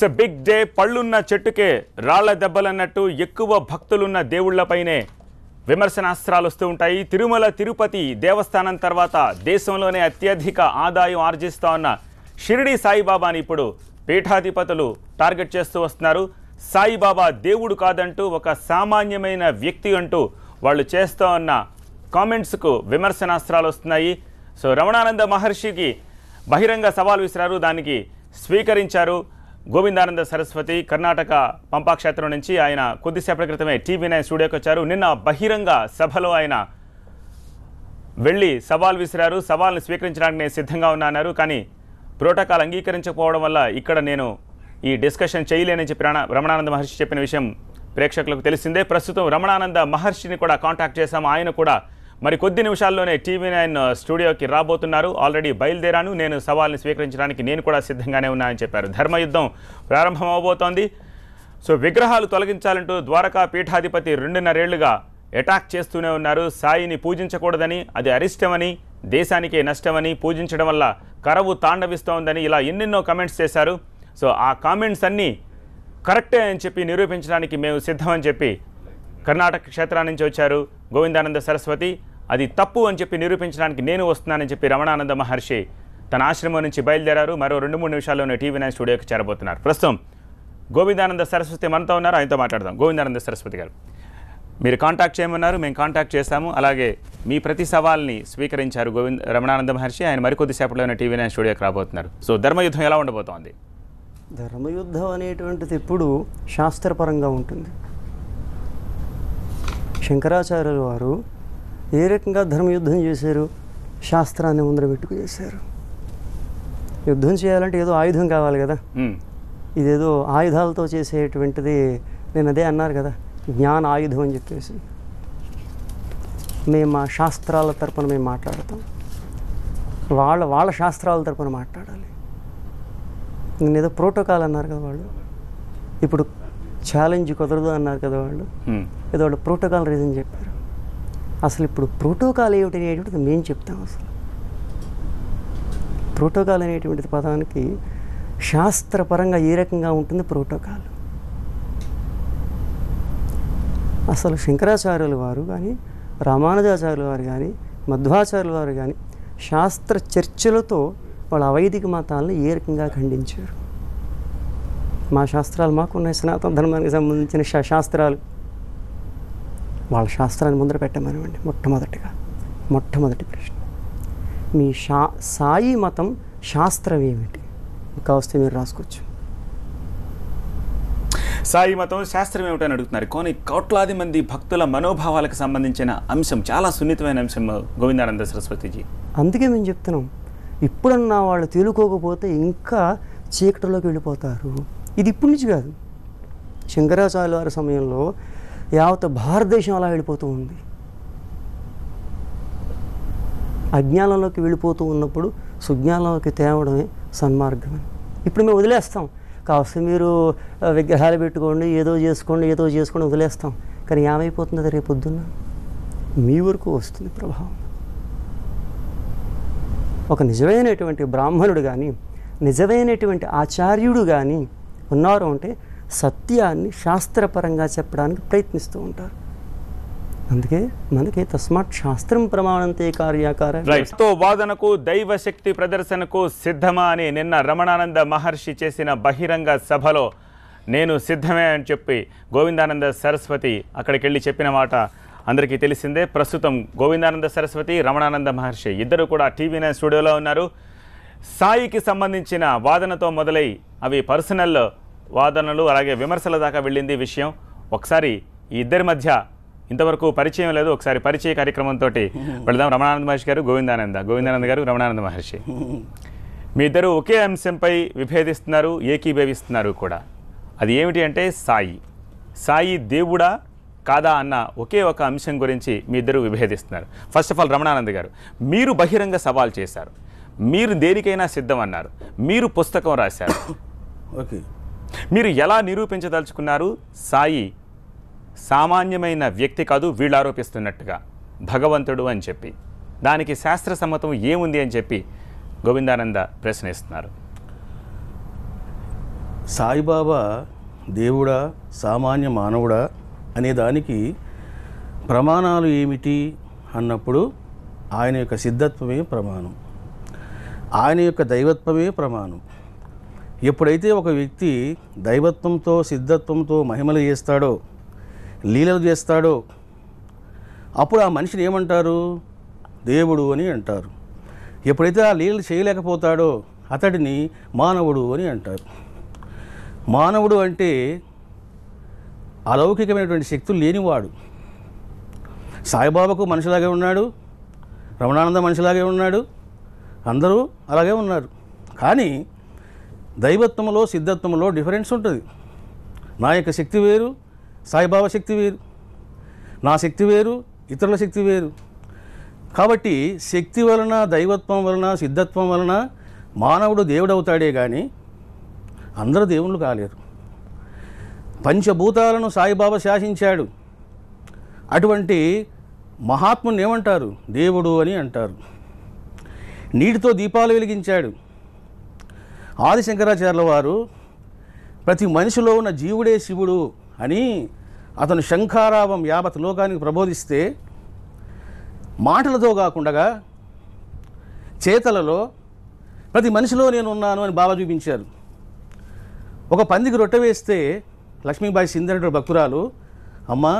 It's a big day. పళ్ళున్న చెట్టుకే రాళ్ల దెబ్బలన్నట్టు ఎక్కువ భక్తులున్న దేవుళ్లపైనే విమర్శనాస్త్రాలు వస్తూ ఉంటాయి. తిరుమల తిరుపతి దేవస్థానం తర్వాత దేశంలోనే అత్యధిక ఆదాయం ఆర్జిస్తూ ఉన్న షిరిడి సాయిబాబాని ఇప్పుడు పీఠాధిపతులు టార్గెట్ చేస్తూ వస్తున్నారు. సాయిబాబా దేవుడు కాదంటూ ఒక సామాన్యమైన వ్యక్తి అంటూ వాళ్ళు చేస్తూ ఉన్న కామెంట్స్కు విమర్శనాస్త్రాలు వస్తున్నాయి. సో రమణానంద మహర్షికి బహిరంగ సవాల్ విసిరారు. దానికి స్వీకరించారు గోవిందానంద సరస్వతి. కర్ణాటక పంపాక్షేత్రం నుంచి ఆయన కొద్దిసేపటి క్రితమే TV9 స్టూడియోకి వచ్చారు. నిన్న బహిరంగ సభలో ఆయన వెళ్ళి సవాల్ విసిరారు. సవాల్ని స్వీకరించడానికి నేను సిద్ధంగా ఉన్నా అన్నారు. కానీ ప్రోటోకాల్ అంగీకరించకపోవడం వల్ల ఇక్కడ నేను ఈ డిస్కషన్ చేయలేనని చెప్పి రమణానంద మహర్షి చెప్పిన విషయం ప్రేక్షకులకు తెలిసిందే. ప్రస్తుతం రమణానంద మహర్షిని కూడా కాంటాక్ట్ చేశాము. ఆయన కూడా మరి కొద్ది నిమిషాల్లోనే TV9 స్టూడియోకి రాబోతున్నారు. ఆల్రెడీ బయలుదేరాను, నేను సవాల్ని స్వీకరించడానికి నేను కూడా సిద్ధంగానే ఉన్నానని చెప్పారు. ధర్మయుద్ధం ప్రారంభం అవబోతోంది. సో విగ్రహాలు తొలగించాలంటూ ద్వారకా పీఠాధిపతి 2.5 ఏళ్లుగా అటాక్ చేస్తూనే ఉన్నారు. సాయిని పూజించకూడదని, అది అరిష్టమని, దేశానికే నష్టమని, పూజించడం వల్ల కరవు తాండవిస్తోందని ఇలా ఎన్నెన్నో కమెంట్స్ చేశారు. సో ఆ కామెంట్స్ అన్నీ కరెక్టే అని చెప్పి నిరూపించడానికి మేము సిద్ధమని చెప్పి కర్ణాటక క్షేత్రం నుంచి వచ్చారు గోవిందానంద సరస్వతి. అది తప్పు అని చెప్పి నిరూపించడానికి నేను వస్తున్నానని చెప్పి రమణానంద మహర్షి తన ఆశ్రమం నుంచి బయలుదేరారు. మరో 2-3 నిమిషాల్లోనే TV9 స్టూడియోకి చేరబోతున్నారు. ప్రస్తుతం గోవిందానంద సరస్వతి మనతో ఉన్నారు. ఆయనతో మాట్లాడదాం. గోవిందానంద సరస్వతి గారు, మీరు కాంటాక్ట్ చేయమన్నారు, మేము కాంటాక్ట్ చేశాము. అలాగే మీ ప్రతి సవాల్ని స్వీకరించారు రమణానంద మహర్షి. ఆయన మరికొద్దిసేపట్లోనే TV9 స్టూడియోకి రాబోతున్నారు. సో ధర్మయుద్ధం ఎలా ఉండబోతోంది? ధర్మయుద్ధం అనేటువంటిది ఎప్పుడు శాస్త్రపరంగా ఉంటుంది. శంకరాచార్యుల వారు ఏ రకంగా ధర్మయుద్ధం చేశారు? శాస్త్రాన్ని ముందర పెట్టుకు చేశారు. యుద్ధం చేయాలంటే ఏదో ఆయుధం కావాలి కదా. ఇదేదో ఆయుధాలతో చేసేటువంటిది, నేను అదే అన్నారు కదా, జ్ఞాన ఆయుధం అని చెప్పేసి. మేము మా శాస్త్రాల తరపున మేము మాట్లాడతాం, వాళ్ళ శాస్త్రాల తరపున మాట్లాడాలి. నేను ఏదో ప్రోటోకాల్ అన్నారు కదా వాళ్ళు, ఇప్పుడు ఛాలెంజ్ కుదరదు అన్నారు కదా వాళ్ళు, ఏదో వాళ్ళు ప్రోటోకాల్ రీజన్ చెప్పారు. అసలు ఇప్పుడు ప్రోటోకాల్ ఏమిటి అనేటువంటిది మేము చెప్తాం. అసలు ప్రోటోకాల్ అనేటువంటిది పదానికి శాస్త్రపరంగా ఏ రకంగా ఉంటుంది ప్రోటోకాల్. అసలు శంకరాచార్యుల వారు కానీ, రామానుజాచార్యుల వారు కానీ, మధ్వాచార్యుల వారు కానీ శాస్త్ర చర్చలతో వాళ్ళ అవైదిక మతాలను ఏ రకంగా ఖండించారు. మా శాస్త్రాలు మాకున్నాయి, సనాతన ధర్మానికి సంబంధించిన శాస్త్రాలు. వాళ్ళ శాస్త్రాన్ని ముందర పెట్టమనివ్వండి. మొట్టమొదటి ప్రశ్న, మీ సాయి మతం శాస్త్రం ఏమిటి? కావస్తే మీరు రాసుకోవచ్చు. సాయి మతం శాస్త్రం ఏమిటని అడుగుతున్నారు. కొన్ని కోట్లాది మంది భక్తుల మనోభావాలకు సంబంధించిన అంశం, చాలా సున్నితమైన అంశం గోవిందానంద సరస్వతిజీ. అందుకే మేము చెప్తున్నాం, ఇప్పుడన్నా వాళ్ళు తేలుకోకపోతే ఇంకా చీకటిలోకి వెళ్ళిపోతారు. ఇది ఇప్పటి నుంచి కాదు, శంకరాచార్యుల వారి సమయంలో యావత్ భారతదేశం అలా వెళ్ళిపోతూ ఉంది. అజ్ఞానంలోకి వెళ్ళిపోతూ ఉన్నప్పుడు సుజ్ఞానంలోకి తేవడమే సన్మార్గం. ఇప్పుడు మేము వదిలేస్తాం, కావస్తే మీరు విగ్రహాలు పెట్టుకోండి, ఏదో చేసుకోండి వదిలేస్తాం. కానీ ఏమైపోతుంది అది రేపొద్దున్న మీ వరకు వస్తుంది ప్రభావం. ఒక నిజమైనటువంటి బ్రాహ్మణుడు కానీ, నిజమైనటువంటి ఆచార్యుడు కానీ ఉన్నారు అంటే సత్యాన్ని శాస్త్రపరంగా చెప్పడానికి ప్రయత్నిస్తూ ఉంటారు. అందుకే మనకి తస్మాత్ శాస్త్రం ప్రమాణంతే కార్యాకార. వాదనకు దైవ శక్తి ప్రదర్శనకు సిద్ధమా అని నిన్న రమణానంద మహర్షి చేసిన బహిరంగ సభలో నేను సిద్ధమే అని చెప్పి గోవిందానంద సరస్వతి అక్కడికి వెళ్ళి చెప్పిన మాట అందరికీ తెలిసిందే. ప్రస్తుతం గోవిందానంద సరస్వతి, రమణానంద మహర్షి ఇద్దరు కూడా TV9 స్టూడియోలో ఉన్నారు. సాయికి సంబంధించిన వాదనతో మొదలై అవి పర్సనల్ వాదనలు, అలాగే విమర్శల దాకా వెళ్ళింది విషయం. ఒకసారి ఈ ఇద్దరి మధ్య ఇంతవరకు పరిచయం లేదు, ఒకసారి పరిచయ కార్యక్రమంతో వెళదాం. రమణానంద మహర్షి గారు, గోవిందానంద గారు, రమణానంద మహర్షి, మీ ఇద్దరు ఒకే అంశంపై విభేదిస్తున్నారు, ఏకీభవిస్తున్నారు కూడా. అది ఏమిటి అంటే సాయి దేవుడా కాదా అన్న ఒకే ఒక అంశం గురించి మీ ఇద్దరు విభేదిస్తున్నారు. ఫస్ట్ ఆఫ్ ఆల్ రమణానంద గారు, మీరు బహిరంగ సవాల్ చేశారు, మీరు దేనికైనా సిద్ధం అన్నారు, మీరు పుస్తకం రాశారు. ఓకే, మీరు ఎలా నిరూపించదలుచుకున్నారు సాయి సామాన్యమైన వ్యక్తి కాదు, వీళ్ళు ఆరోపిస్తున్నట్టుగా భగవంతుడు అని చెప్పి? దానికి శాస్త్ర సమ్మతం ఏముంది అని చెప్పి గోవిందానంద ప్రశ్నిస్తున్నారు. సాయిబాబా దేవుడా సామాన్య మానవుడా అనే దానికి ప్రమాణాలు ఏమిటి అన్నప్పుడు ఆయన యొక్క సిద్ధత్వమే ప్రమాణం, ఆయన యొక్క దైవత్వమే ప్రమాణం. ఎప్పుడైతే ఒక వ్యక్తి దైవత్వంతో సిద్ధత్వంతో మహిమలు చేస్తాడో, లీలలు చేస్తాడో, అప్పుడు ఆ మనిషిని ఏమంటారు? దేవుడు అని అంటారు. ఎప్పుడైతే ఆ లీలలు చేయలేకపోతాడో అతడిని మానవుడు అని అంటారు. మానవుడు అంటే అలౌకికమైనటువంటి శక్తులు లేనివాడు. సాయిబాబాకు మనిషిలాగే ఉన్నాడు, రమణానంద మనిషిలాగే ఉన్నాడు, అందరూ అలాగే ఉన్నారు. కానీ దైవత్వంలో సిద్ధత్వంలో డిఫరెన్స్ ఉంటుంది. నా యొక్క శక్తి వేరు, సాయిబాబా శక్తి వేరు, నా శక్తి వేరు, ఇతరుల శక్తి వేరు. కాబట్టి శక్తి వలన, దైవత్వం వలన, సిద్ధత్వం వలన మానవుడు దేవుడు అవుతాడే కానీ అందరూ దేవుళ్ళు కాలేరు. పంచభూతాలను సాయిబాబా శాసించాడు. అటువంటి మహాత్ముని ఏమంటారు? దేవుడు అని అంటారు. నీటితో దీపాలు వెలిగించాడు. ఆదిశంకరాచార్యుల వారు ప్రతి మనిషిలో ఉన్న జీవుడే శివుడు అని అతను శంఖారావం యావత్ లోకానికి ప్రబోధిస్తే మాటలతో కాకుండా చేతలలో ప్రతి మనిషిలో నేను ఉన్నాను అని బాబా చూపించారు. ఒక పందికి రొట్టె వేస్తే లక్ష్మీబాయి సింధరెడ్డి భక్తురాలు, అమ్మా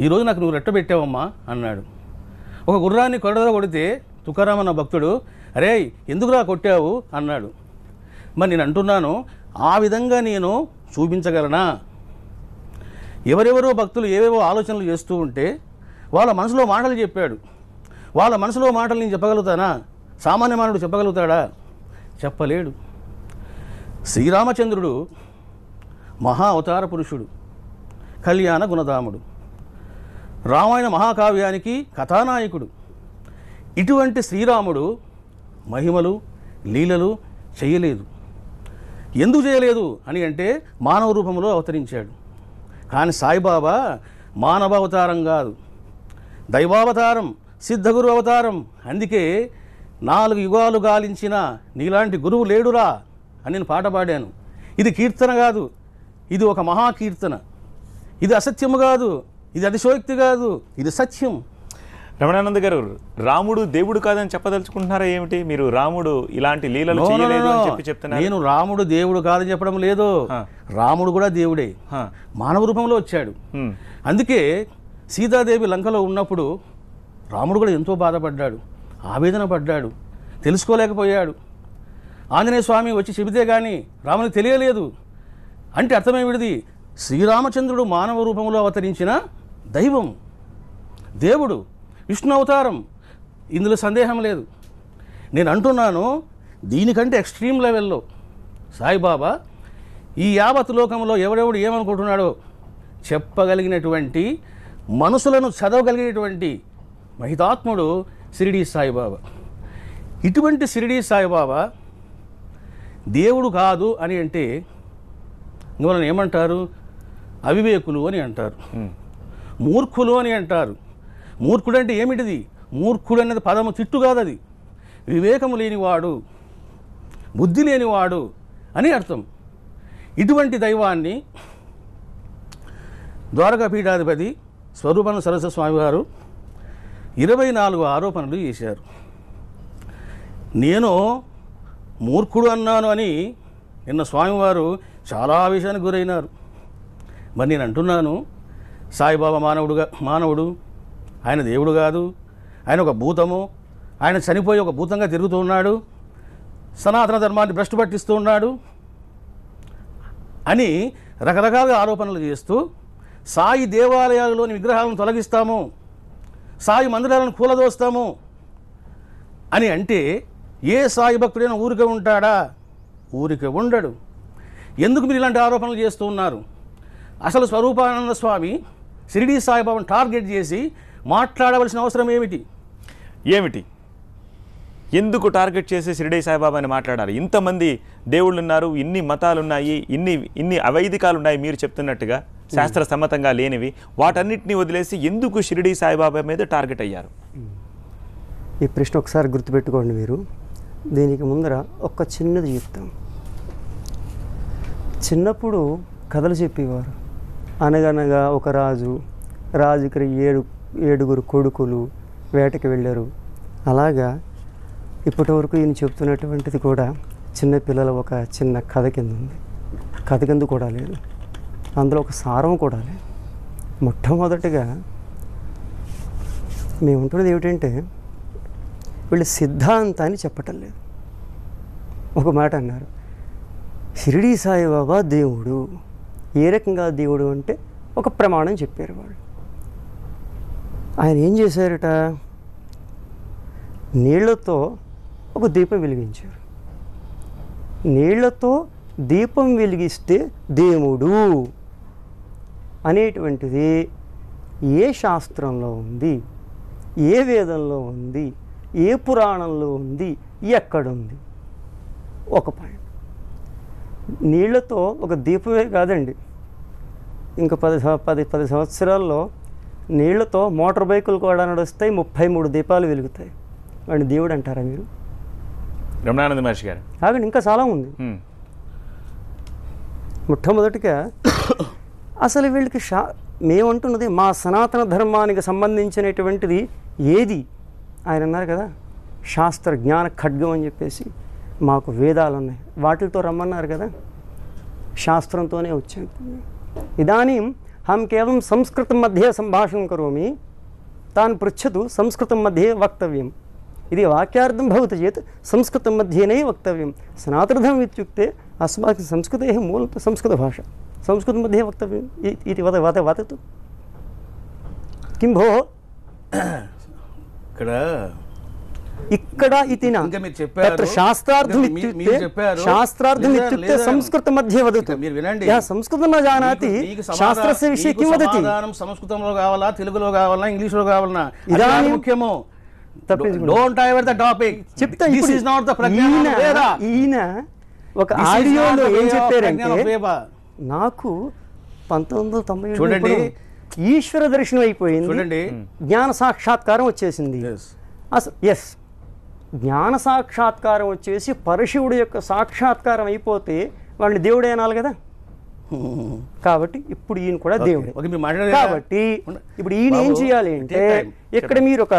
ఈరోజు నాకు నువ్వు రొట్టె పెట్టావమ్మా అన్నాడు. ఒక గుర్రాన్ని కొరడలో కొడితే తుకారామన్న భక్తుడు, అరే ఎందుకురా కొట్టావు అన్నాడు. మరి నేను అంటున్నాను, ఆ విధంగా నేను చూపించగలనా? ఎవరెవరో భక్తులు ఏవేవో ఆలోచనలు చేస్తూ ఉంటే వాళ్ళ మనసులో మాటలు చెప్పాడు. వాళ్ళ మనసులో మాటలు నేను చెప్పగలుగుతానా? సామాన్య మానవుడు చెప్పగలుగుతాడా? చెప్పలేడు. శ్రీరామచంద్రుడు మహా అవతార పురుషుడు, కళ్యాణ గుణధాముడు, రామాయణ మహాకావ్యానికి కథానాయకుడు. ఇటువంటి శ్రీరాముడు మహిమలు లీలలు చేయలేదు. ఎందుకు చేయలేదు అని అంటే మానవ రూపంలో అవతరించాడు. కానీ సాయిబాబా మానవ అవతారం కాదు, దైవావతారం, సిద్ధగురు అవతారం. అందుకే 4 యుగాలు గాలించిన నీలాంటి గురువు లేడురా అని నేను పాట పాడాను. ఇది కీర్తన కాదు, ఇది ఒక మహాకీర్తన. ఇది అసత్యము కాదు, ఇది అతిశయోక్తి కాదు, ఇది సత్యం. రమణానంద గారు, రాముడు దేవుడు కాదని చెప్పదలుచుకుంటున్నారా ఏమిటి? మీరు రాముడు ఇలాంటి లీలలు చేయలేదు అని చెప్పి చెప్తున్నారు. నేను రాముడు దేవుడు కాదని చెప్పడం లేదు. రాముడు కూడా దేవుడే, మానవ రూపంలో వచ్చాడు. అందుకే సీతాదేవి లంకలో ఉన్నప్పుడు రాముడు కూడా ఎంతో బాధపడ్డాడు, ఆవేదన పడ్డాడు, తెలుసుకోలేకపోయాడు. ఆంజనేయ స్వామి వచ్చి చెబితే కానీ రామునికి తెలియలేదు. అంటే అర్థమేమిటిది? శ్రీరామచంద్రుడు మానవ రూపంలో అవతరించిన దైవం, దేవుడు, విష్ణు అవతారం. ఇందులో సందేహం లేదు. నేను అంటున్నాను, దీనికంటే ఎక్స్ట్రీమ్ లెవెల్లో సాయిబాబా ఈ యావత్ లోకంలో ఎవడెవడు ఏమనుకుంటున్నాడో చెప్పగలిగినటువంటి, మనసులను చదవగలిగినటువంటి మహితాత్ముడు షిరిడీ సాయిబాబా. ఇటువంటి షిరిడీ సాయిబాబా దేవుడు కాదు అని అంటే ఇందువలన ఏమంటారు? అవివేకులు అని అంటారు, మూర్ఖులు అని అంటారు. మూర్ఖుడు అంటే ఏమిటిది? మూర్ఖుడు అనేది పదము తిట్టు కాదు, అది వివేకము లేనివాడు, బుద్ధి లేనివాడు అని అర్థం. ఇటువంటి దైవాన్ని ద్వారకా పీఠాధిపతి స్వరూపానంద సరస్వతి స్వామి వారు 24 ఆరోపణలు చేశారు. నేను మూర్ఖుడు అన్నాను అని నిన్న స్వామివారు చాలా విషయానికి గురైనారు. మరి నేను అంటున్నాను, సాయిబాబా మానవుడు, ఆయన దేవుడు కాదు, ఆయన ఒక భూతము, ఆయన చనిపోయి ఒక భూతంగా తిరుగుతూ ఉన్నాడు, సనాతన ధర్మాన్ని భ్రష్టు పట్టిస్తూ ఉన్నాడు అని రకరకాల ఆరోపణలు చేస్తూ సాయి దేవాలయాలలోని విగ్రహాలను తొలగిస్తాము, సాయి మందిరాలను కూలదోస్తాము అని అంటే ఏ సాయి భక్తుడైనా ఊరికే ఉంటాడా? ఊరికే ఉండడు. ఎందుకు మీరు ఇలాంటి ఆరోపణలు చేస్తూ ఉన్నారు? అసలు స్వరూపానంద స్వామి షిరిడీ సాయిబాబాను టార్గెట్ చేసి మాట్లాడవలసిన అవసరం ఏమిటి? ఎందుకు టార్గెట్ చేసి షిరిడీ సాయిబాబాని మాట్లాడాలి? ఇంతమంది దేవుళ్ళు ఉన్నారు, ఇన్ని మతాలు ఉన్నాయి, ఇన్ని అవైదికాలు ఉన్నాయి మీరు చెప్తున్నట్టుగా, శాస్త్ర సమ్మతంగా లేనివి. వాటన్నిటిని వదిలేసి ఎందుకు షిరిడీ సాయిబాబా మీద టార్గెట్ అయ్యారు? ఈ ప్రశ్న ఒకసారి గుర్తుపెట్టుకోండి మీరు. దీనికి ముందర ఒక చిన్నది చెప్తాం. చిన్నప్పుడు కథలు చెప్పేవారు. అనగనగా ఒక రాజుకి ఏడుగురు కొడుకులు వేటకి వెళ్ళారు. అలాగా ఇప్పటి వరకు ఈయన చెప్తున్నటువంటిది కూడా చిన్నపిల్లల ఒక చిన్న కథ కింద ఉంది. కథ కింద కూడా లేదు, అందులో ఒక సారం కూడా లేదు. మొట్టమొదటిగా మేము ఉంటున్నది ఏమిటంటే వీళ్ళు సిద్ధాంతాన్ని చెప్పటం లేదు. ఒక మాట అన్నారు, షిరిడీ సాయిబాబా దేవుడు. ఏ రకంగా దేవుడు అంటే ఒక ప్రమాణం చెప్పారు వాళ్ళు. ఆయన ఏం చేశారట, నీళ్లతో ఒక దీపం వెలిగించారు. నీళ్లతో దీపం వెలిగిస్తే దేవుడు అనేటువంటిది ఏ శాస్త్రంలో ఉంది, ఏ వేదంలో ఉంది, ఏ పురాణంలో ఉంది, ఎక్కడుంది? ఒక పాయింట్. నీళ్లతో ఒక దీపమే కాదండి, ఇంకా 10 సంవత్సరాల్లో నీళ్లతో మోటార్ బైకులు కూడా నడుస్తాయి, 33 దీపాలు వెలుగుతాయి. వాడిని దేవుడు అంటారా మీరు? రమణానంద మహర్షి గారు కాదండి, ఇంకా చాలా ఉంది. మొట్టమొదటిగా అసలు వీళ్ళకి మేమంటున్నది మా సనాతన ధర్మానికి సంబంధించినటువంటిది ఏది? ఆయన అన్నారు కదా, శాస్త్ర జ్ఞాన ఖడ్గం అని చెప్పేసి మాకు వేదాలు ఉన్నాయి, వాటితో రమ్మన్నారు కదా, శాస్త్రంతోనే వచ్చాం. ఇదానీం హం కేవలం సంస్కృతం మధ్య సంభాషణం కరోమి, తాను పృచ్చతు సంస్కృతం మధ్య వక్తవ్యం. ఇది వాక్యార్థం భవతి చేత్ సంస్కృతం మధ్యనే వక్తవ్యం. సనాతనధర్మం ఇత్యుక్తే అస్మాకం సంస్కృతే మూలం సంస్కృత భాష, సంస్కృతం మధ్య వక్తవ్యం ఇది వదతు కిం భో. ఇక్కడ ఇతినా తత్ర శాస్త్రార్థం ఇత్యుక్తే సంస్కృత మధ్య వదతు. మీరు వినండి, సంస్కృతం న జానాతి శాస్త్రస్య విషయ కిం వదతి. సంస్కృతంలో కావాలా, తెలుగులో కావాలా, ఇంగ్లీష్లో కావాలా, ఇదానీ ముఖ్యమో. Don't divert the topic. This is not the ప్రజ్ఞాన వేద. ఈయన ఒక ఆడియోలో ఏం చెప్పారంటే, నాకు 1997 చూడండి ఈశ్వర దర్శనం అయిపోయింది, చూడండి జ్ఞాన సాక్షాత్కారం వచ్చేసింది. ఎస్, జ్ఞాన సాక్షాత్కారం వచ్చేసి పరశివుడు యొక్క సాక్షాత్కారం అయిపోతే వాళ్ళని దేవుడే అనాలి కదా. కాబట్టి ఇప్పుడు ఈయన కూడా దేవుడే. కాబట్టి ఇప్పుడు ఈయన ఏం చేయాలి అంటే, ఇక్కడ మీరు ఒక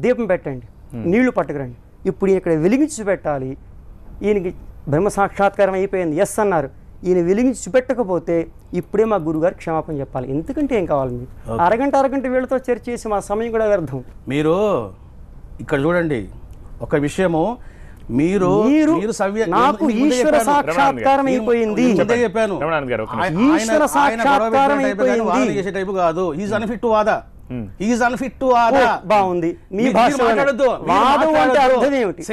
దీపం పెట్టండి, నీళ్లు పట్టుకురండి, ఇప్పుడు ఇక్కడ వెలిగించి పెట్టాలి. ఈయనకి బ్రహ్మ సాక్షాత్కారం అయిపోయింది, ఎస్ అన్నారు. ఈయన వెలిగించి చూపెట్టకపోతే ఇప్పుడే మా గురుగారు క్షమాపణ చెప్పాలి. ఎందుకంటే ఏం కావాలి మీకు? అరగంట వీళ్ళతో చర్చ చేసి మా సమయం కూడా వ్యర్థం. మీరు ఇక్కడ చూడండి ఒక విషయము, మీరు నాకు ఈశ్వర సాక్షాత్కారం అయిపోయింది, ఈశ్వర సాక్షాత్కారం అయిపోయింది చేసే టైపు కాదు. ఈజ్ అన్ఫిట్ టు వాదా, ఈజ్ అన్ఫిట్ టు వాదా. బాగుంది, మీ భాష మాట్లాడద్దు. వాదం అంటే అర్థం ఏమిటి?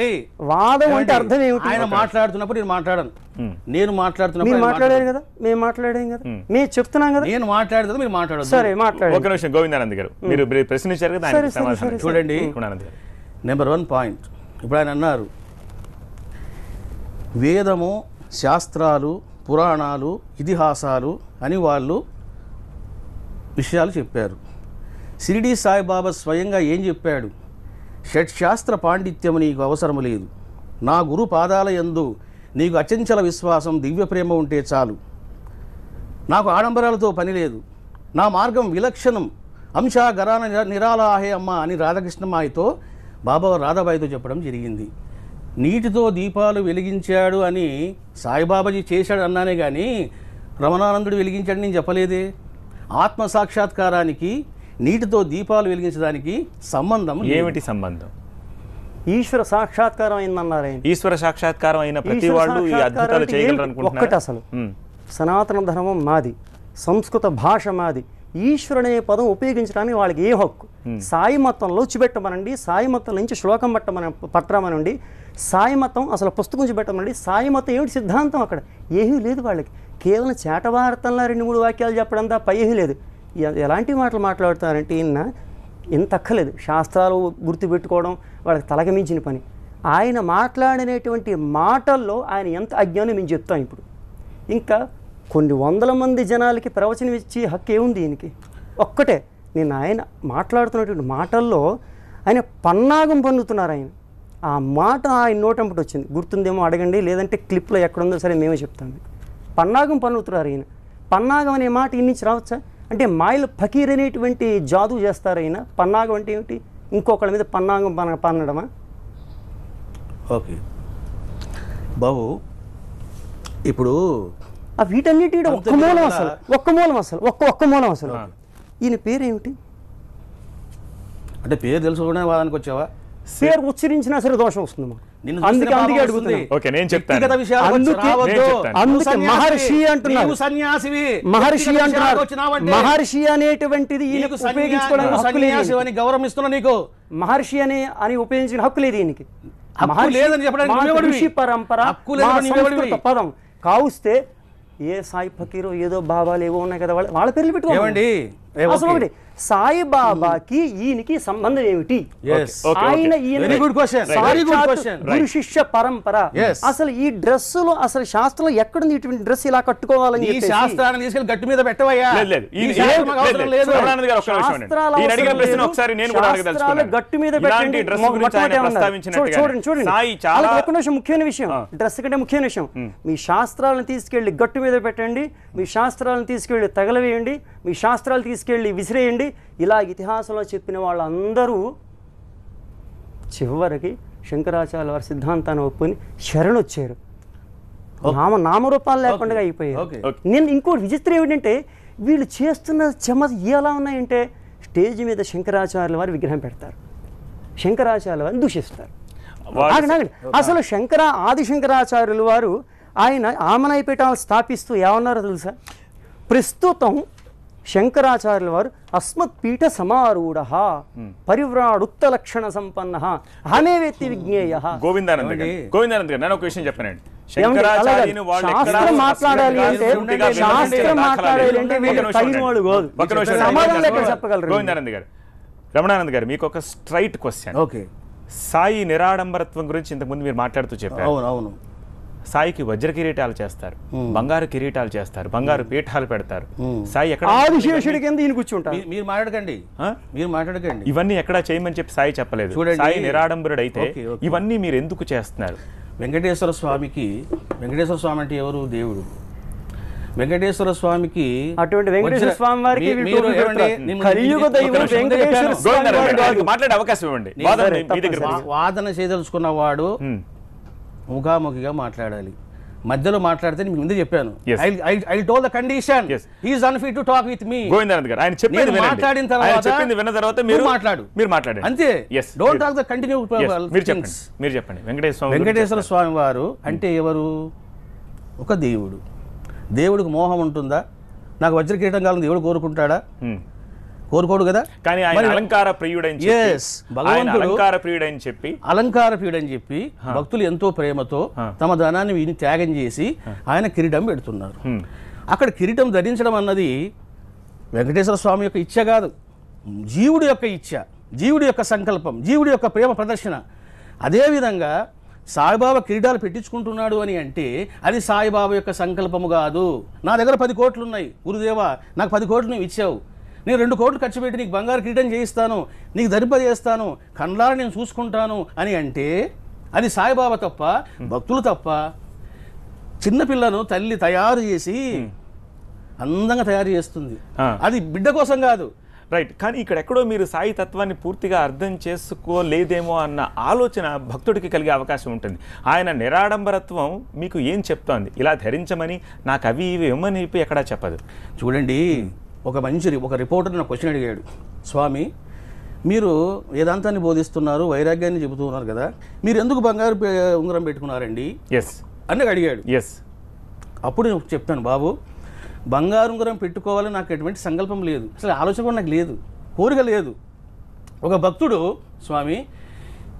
వాదం అంటే అర్థం ఏమిటి? ఆయన మాట్లాడుతున్నప్పుడు నేను మాట్లాడను, నేను మాట్లాడుతున్నప్పుడు మాట్లాడారు కదా, మేము మాట్లాడాం కదా, మేము చెప్తున్నాం కదా, నేను మాట్లాడదు మీరు మాట్లాడదు. సరే మాట్లాడండి. ఒక నిమిషం గోవిందానంద్ గారు, మీరు ప్రశ్నించారు కదా, చూడండి నెంబర్ 1 పాయింట్. ఇప్పుడు ఆయన అన్నారు వేదము, శాస్త్రాలు, పురాణాలు, ఇతిహాసాలు అని వాళ్ళు విషయాలు చెప్పారు. షిరిడీ సాయిబాబా స్వయంగా ఏం చెప్పాడు? షట్శాస్త్ర పాండిత్యము నీకు అవసరము లేదు, నా గురు పాదాల యందు నీకు అచంచల విశ్వాసం, దివ్య ప్రేమ ఉంటే చాలు. నాకు ఆడంబరాలతో పని లేదు, నా మార్గం విలక్షణం, అంశా గరాన నిరాలాహే అమ్మ అని రాధాకృష్ణమాయితో బాబా రాధాబాయితో చెప్పడం జరిగింది. నీటితో దీపాలు వెలిగించాడు అని సాయిబాబాజీ చేశాడు అన్నానే కానీ రమణానందుడు వెలిగించాడు నేను చెప్పలేదే. ఆత్మ సాక్షాత్కారానికి నీటితో దీపాలు వెలిగించడానికి సంబంధం ఏమిటి? సంబంధం ఈశ్వర సాక్షాత్కారం అయిందన్నారు. ఈశ్వర సాక్షాత్కారం అయిన ప్రతి వాళ్ళు ఈ అద్భుతాలు చేయగలరు అనుకుంటున్నారు. ఒక్కటి అసలు సనాతన ధర్మం మాది, సంస్కృత భాష మాది, ఈశ్వరుడు అనే పదం ఉపయోగించడానికి వాళ్ళకి ఏ హక్కు? సాయి మతంలో చూపెట్టమనండి, సాయి మతం నుంచి శ్లోకం పట్టమనండి, సాయి మతం అసలు పుస్తకం చూపెట్టమనండి. సాయి మతం ఏమిటి సిద్ధాంతం? అక్కడ ఏమీ లేదు వాళ్ళకి. కేవలం చేటవార్తంలో 2-3 వాక్యాలు చెప్పడం తప్ప ఏమీ లేదు. ఎలాంటి మాటలు మాట్లాడుతారంటే ఈయన ఎంత అక్కలేదు. శాస్త్రాలు గుర్తుపెట్టుకోవడం వాళ్ళకి తలగమించిన పని. ఆయన మాట్లాడినటువంటి మాటల్లో ఆయన ఎంత అజ్ఞానం మేము చెప్తాం. ఇప్పుడు ఇంకా కొన్ని వందల మంది జనాలకి ప్రవచనం ఇచ్చి హక్కు ఏముంది ఈయనకి? ఒక్కటే, నేను ఆయన మాట్లాడుతున్నటువంటి మాటల్లో ఆయన పన్నాగం పొందుతున్నారు. ఆయన ఆ మాట ఆయన నోటంపటి వచ్చింది, గుర్తుందేమో అడగండి, లేదంటే క్లిప్లో ఎక్కడుందో సరే మేమే చెప్తాం. పన్నాగం పన్నుతున్నారు ఈయన. పన్నాగం అనే మాట ఈ నుంచి రావచ్చా? అంటే మాయలు ఫకీర్ అనేటువంటి జాదు చేస్తారు ఆయన. పన్నాగం అంటే ఏమిటి? ఇంకొకళ్ళ మీద పన్నాగం పన్నడమా? ఓకే బాబు, ఇప్పుడు వీటన్నిటి ఒక్క మూలం అసలు, ఒక్క మూలం అసలు. ఈయన పేరేమిటి? అంటే పేరు తెలుసుకోవడం వాదానికి వచ్చావా? పేరు ఉచ్చరించినా సరే దోషం వస్తుంది మాకు. అందుకే అడుగుతుంది. ఓకే, నేను చెప్తాను. అందుకే మహర్షి అంటున్నారు. మహర్షి అంటున్నారు. మహర్షి అనేటువంటిది ఉపయోగించుకోవడానికి గౌరవిస్తున్నా నీకు. మహర్షి అని ఉపయోగించిన హక్కు లేదు ఈయనకి. లేదని చెప్పడానికి ఋషి పరంపర పదం కావుస్తే ఏ సాయి ఫకీరో ఏదో బాబాలు ఏవో ఉన్నాయి కదా, వాళ్ళ పేర్లు పెట్టుకోండి. అసలు ఒకటి, సాయిబాబాకి ఈయనకి సంబంధం ఏమిటి? ఆయన గురు శిష్య పరంపర. అసలు ఈ డ్రెస్సులు అసలు శాస్త్రంలో ఎక్కడుంది ఇటువంటి డ్రెస్ ఇలా కట్టుకోవాలని? శాస్త్రాన్ని తీసుకెళ్ళి గట్టి మీద పెట్టవయ్యా. గట్టి మీద పెట్టండి. చూడండి, ఒక నిమిషం, ముఖ్యమైన విషయం, డ్రెస్ కంటే ముఖ్యమైన విషయం, మీ శాస్త్రాలను తీసుకెళ్లి గట్టు మీద పెట్టండి, మీ శాస్త్రాలను తీసుకెళ్లి తగలవేయండి, మీ శాస్త్రాలు తీసుకెళ్లి విసిరేయండి. ఇలా ఇతిహాసంలో చెప్పిన వాళ్ళందరూ చివరికి శంకరాచార్య వారి సిద్ధాంతాన్ని ఒప్పుకొని శరణొచ్చారు. నామరూపాలు లేకుండా అయిపోయారు. నేను ఇంకోటి విచిత్రం ఏమిటంటే, వీళ్ళు చేస్తున్న చెమ ఎలా ఉన్నాయంటే, స్టేజ్ మీద శంకరాచార్యుల వారి విగ్రహం పెడతారు, శంకరాచార్యుల వారిని దూషిస్తారు. అసలు ఆది శంకరాచార్యుల వారు ఆయన ఆమనాయపీఠాలను స్థాపిస్తూ ఏమన్నారో తెలుసా? ప్రస్తుతం శంకరాచార్యుల వారు అస్మత్పీఠ సమారూఢ పరివ్రాడుక్త లక్షణ సంపన్న హమే వ్యక్తి విజ్ఞేయ. గోవిందానంద గారు నేను ఒక విషయం చెప్పానండి. శాస్త్రం మాట్లాడాలి అంటే చెప్పగలరు. గోవిందానంద గారు, రమణానంద గారు, మీకు ఒక స్ట్రైట్ క్వశ్చన్. ఓకే, సాయి నిరాడంబరత్వం గురించి ఇంతకుముందు మీరు మాట్లాడుతూ చెప్పారు. అవును. సాయికి వజ్ర కిరీటాలు చేస్తారు, బంగారు కిరీటాలు చేస్తారు, బంగారు పీఠాలు పెడతారు. సాయి ఎక్కడ ఆదిశేషుడి కింద ఈయన కూర్చుంటారు. మీరు మాట్లాడకండి. ఇవన్నీ ఎక్కడా చేయమని చెప్పి సాయి చెప్పలేదు. సాయి నిరాడంబరుడు అయితే ఇవన్నీ మీరు ఎందుకు చేస్తున్నారు? వెంకటేశ్వర స్వామి అంటే ఎవరు? దేవుడు. వెంకటేశ్వర స్వామికి అటువంటి వెంకటేశ్వర స్వామి వారికి మాట్లాడే అవకాశం ఇవ్వండి. వాదన చేయదలుచుకున్నవాడు ముఖాముఖిగా మాట్లాడాలి. మధ్యలో మాట్లాడితే మీకు ముందే చెప్పాను. I told the condition he is unfit to talk with me. Govindananda గారు, ఆయన చెప్పింది మాట్లాడిన తర్వాత మీరు మాట్లాడండి అంతే. Don't talk the continue. మీరు చెప్పండి. వెంకటేశ్వర స్వామి వారు అంటే ఎవరు? ఒక దేవుడు. దేవుడికి మోహం ఉంటుందా? నాకు వజ్ర కిరీటం కావాలని దేవుడు కోరుకుంటాడా? కోరుకోడు కదా. కానీ ఆయన అలంకార ప్రియుడని చెప్పి భక్తులు ఎంతో ప్రేమతో తమ ధనాన్ని త్యాగం చేసి ఆయన కిరీటం పెడుతున్నారు. అక్కడ కిరీటం ధరించడం అన్నది వెంకటేశ్వర స్వామి యొక్క ఇచ్చ కాదు, జీవుడి యొక్క ఇచ్చ, జీవుడి యొక్క సంకల్పం, జీవుడి యొక్క ప్రేమ ప్రదర్శన. అదేవిధంగా సాయిబాబా కిరీటాలు పెట్టించుకుంటున్నాడు అని అంటే అది సాయిబాబా యొక్క సంకల్పము కాదు. నా దగ్గర 10 కోట్లు ఉన్నాయి, గురుదేవా నాకు 10 కోట్లు నువ్వు ఇచ్చావు, నేను 2 కోట్లు ఖర్చు పెట్టి నీకు బంగారు కిరీటం చేయిస్తాను, నీకు ధరింపజేస్తాను, కళ్ళారా నేను చూసుకుంటాను అని అంటే అది సాయిబాబా తప్ప, భక్తులు తప్ప. చిన్నపిల్లను తల్లి తయారు చేసి అందంగా తయారు చేస్తుంది, అది బిడ్డ కోసం కాదు. రైట్. కానీ ఇక్కడ ఎక్కడో మీరు సాయి తత్వాన్ని పూర్తిగా అర్థం చేసుకోలేదేమో అన్న ఆలోచన భక్తుడికి కలిగే అవకాశం ఉంటుంది. ఆయన నిరాడంబరత్వం మీకు ఏం చెప్తోంది? ఇలా ధరించమని, నాకు అవి ఇవి ఇవ్వమని ఎక్కడా చెప్పదు. చూడండి, ఒక రిపోర్టర్ నా క్వశ్చన్ అడిగాడు, స్వామి మీరు వేదాంతాన్ని బోధిస్తున్నారు, వైరాగ్యాన్ని చెబుతున్నారు కదా, మీరు ఎందుకు బంగారు ఉంగరం పెట్టుకున్నారండి అని అడిగాడు. అప్పుడు నేను చెప్పాను, బాబు బంగారు ఉంగరం పెట్టుకోవాలని నాకు ఎటువంటి సంకల్పం లేదు, అసలు ఆలోచన కూడా నాకు లేదు, కోరిక లేదు. ఒక భక్తుడు, స్వామి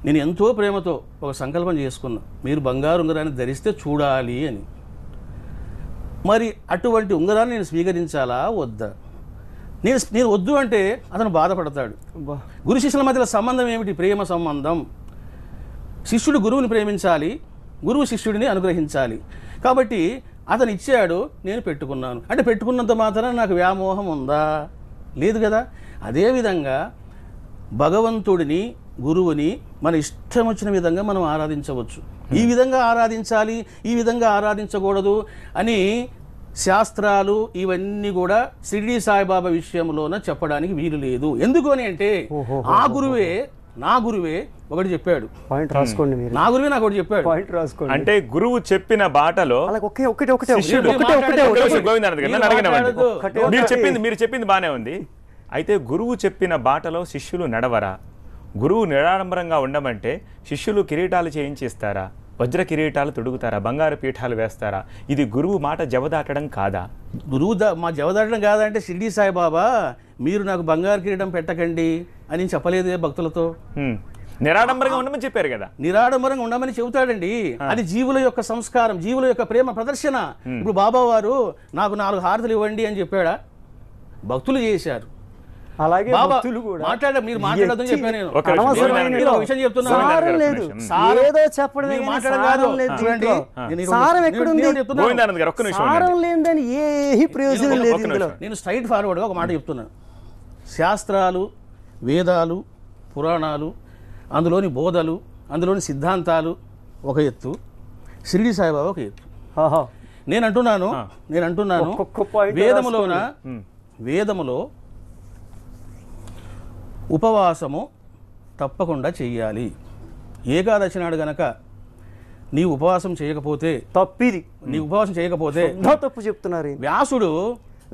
నేను ఎంతో ప్రేమతో ఒక సంకల్పం చేసుకున్నా, మీరు బంగారు ఉంగరాన్ని ధరిస్తే చూడాలి అని. మరి అటువంటి ఉంగరాన్ని నేను స్వీకరించాలా వద్దా? నేను వద్దు అంటే అతను బాధపడతాడు. గురు శిష్యుల మధ్యలో సంబంధం ఏమిటి? ప్రేమ సంబంధం. శిష్యుడు గురువుని ప్రేమించాలి, గురువు శిష్యుడిని అనుగ్రహించాలి. కాబట్టి అతను ఇచ్చాడు, నేను పెట్టుకున్నాను. అంటే పెట్టుకున్నంత మాత్రాన నాకు వ్యామోహం ఉందా? లేదు కదా. అదేవిధంగా భగవంతుడిని, గురువుని మన ఇష్టం వచ్చిన విధంగా మనం ఆరాధించవచ్చు. ఈ విధంగా ఆరాధించాలి, ఈ విధంగా ఆరాధించకూడదు అని శాస్త్రాలు ఇవన్నీ కూడా షిరిడి సాయిబాబా విషయంలోన చెప్పడానికి వీలు లేదు. ఎందుకు అని అంటే నా గురువే ఒకటి చెప్పాడు. పాయింట్ రాసుకోండి మీరు. నా గురువే నాకు ఒకటి చెప్పాడు. పాయింట్ రాసుకోండి. అంటే గురువు చెప్పిన బాటలో మీరు చెప్పింది బానే ఉంది. అయితే గురువు చెప్పిన బాటలో శిష్యులు నడవరా? గురువు నిరాడంబరంగా ఉండమంటే శిష్యులు కిరీటాలు చేయించిస్తారా? వజ్ర కిరీటాలు తొడుగుతారా? బంగారు పీఠాలు వేస్తారా? ఇది గురువు మాట జవదాటడం కాదా? గురువు మా జవదాటడం కాదంటే షిరిడి సాయిబాబా మీరు నాకు బంగారు కిరీటం పెట్టకండి అని చెప్పలేదే భక్తులతో. నిరాడంబరంగా ఉండమని చెప్పారు కదా. నిరాడంబరంగా ఉండమని చెబుతాడండి. అది జీవుల యొక్క సంస్కారం, జీవుల యొక్క ప్రేమ ప్రదర్శన. ఇప్పుడు బాబా వారు నాకు 4 హారతులు ఇవ్వండి అని చెప్పాడా? భక్తులు చేశారు. అలాగే మీరు మాట్లాడదని చెప్పాను నేను. విషయం చెప్తున్నాను. నేను స్ట్రైట్ ఫార్వర్డ్గా ఒక మాట చెప్తున్నాను. శాస్త్రాలు, వేదాలు, పురాణాలు, అందులోని బోధలు, అందులోని సిద్ధాంతాలు ఒక ఎత్తు, షిరిడి సాయిబాబా ఒక ఎత్తు. నేను అంటున్నాను వేదములో ఉపవాసము తప్పకుండా చెయ్యాలి. ఏకాదశి నాడు గనక నీవు ఉపవాసం చేయకపోతే తప్పిది. నీ ఉపవాసం చేయకపోతే తప్పు చెప్తున్నారు వ్యాసుడు.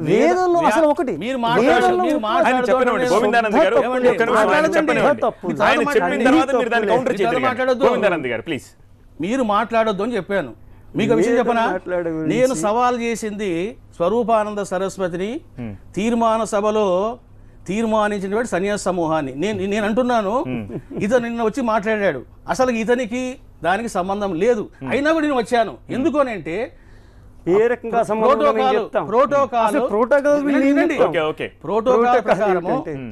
వేదంలో అసలు ఒకటి మీరు మాట్లాడొద్దు అని చెప్పాను. మీకు విషయం చెప్పనా? నేను సవాల్ చేసింది స్వరూపానంద సరస్వతిని, తీర్మాన సభలో తీర్మానించినటువంటి సన్యాస సమూహాన్ని. నేను అంటున్నాను, ఇతను నిన్న వచ్చి మాట్లాడాడు, అసలు ఇతనికి దానికి సంబంధం లేదు. అయినా కూడా నేను వచ్చాను. ఎందుకు అని అంటే ఏ రకంగా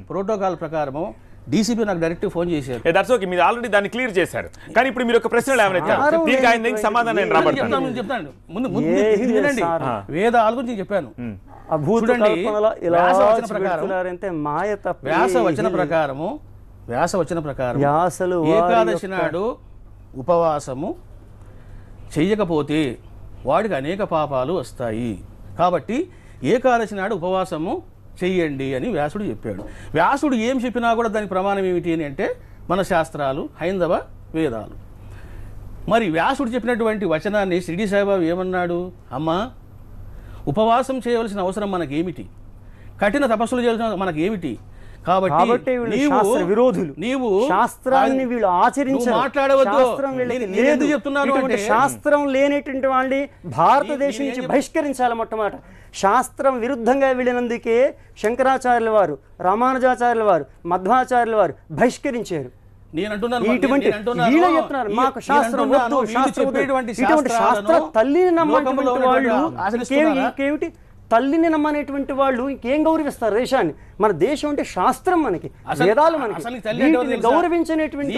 ప్రోటోకాల్ ప్రకారము డీసీపీ నాకు డైరెక్ట్ ఫోన్ చేశారు. మీరు ఆల్రెడీ దాన్ని క్లియర్ చేశారు. కానీ ఇప్పుడు మీరు ఒక ప్రశ్నలు చెప్తాను. వేదాల గురించి చెప్పాను. వ్యాస వచన ప్రకారం ఏకాదశి నాడు ఉపవాసము చెయ్యకపోతే వాడికి అనేక పాపాలు వస్తాయి. కాబట్టి ఏకాదశి నాడు ఉపవాసము చెయ్యండి అని వ్యాసుడు చెప్పాడు. వ్యాసుడు ఏం చెప్పినా కూడా దానికి ప్రమాణం ఏమిటి అని అంటే మన శాస్త్రాలు, హైందవ వేదాలు. మరి వ్యాసుడు చెప్పినటువంటి వచనాన్ని షిరిడి సాయిబాబా ఏమన్నాడు? అమ్మా, ఉపవాసం చేయవలసిన అవసరం మనకేమిటి? కఠిన తపస్సులు చేయాల్సిన మనకేమిటి? కాబట్టి నీవు శాస్త్రాన్ని వీళ్ళు ఆచరించారు. శాస్త్రం లేనటువంటి వాళ్ళని భారతదేశం నుంచి బహిష్కరించాలి. మొట్టమొదట శాస్త్రం విరుద్ధంగా వెళ్ళినందుకే శంకరాచార్యుల వారు, రామానుజాచార్యుల వారు, మధ్వాచార్యుల వారు బహిష్కరించారు. తల్లిని నమ్మటువంటి వాళ్ళు ఇంకేమిటి? తల్లిని నమ్మనేటువంటి వాళ్ళు ఇంకేం గౌరవిస్తారు దేశాన్ని? మన దేశం అంటే శాస్త్రం, మనకి వేదాలు, మనకి గౌరవించినటువంటి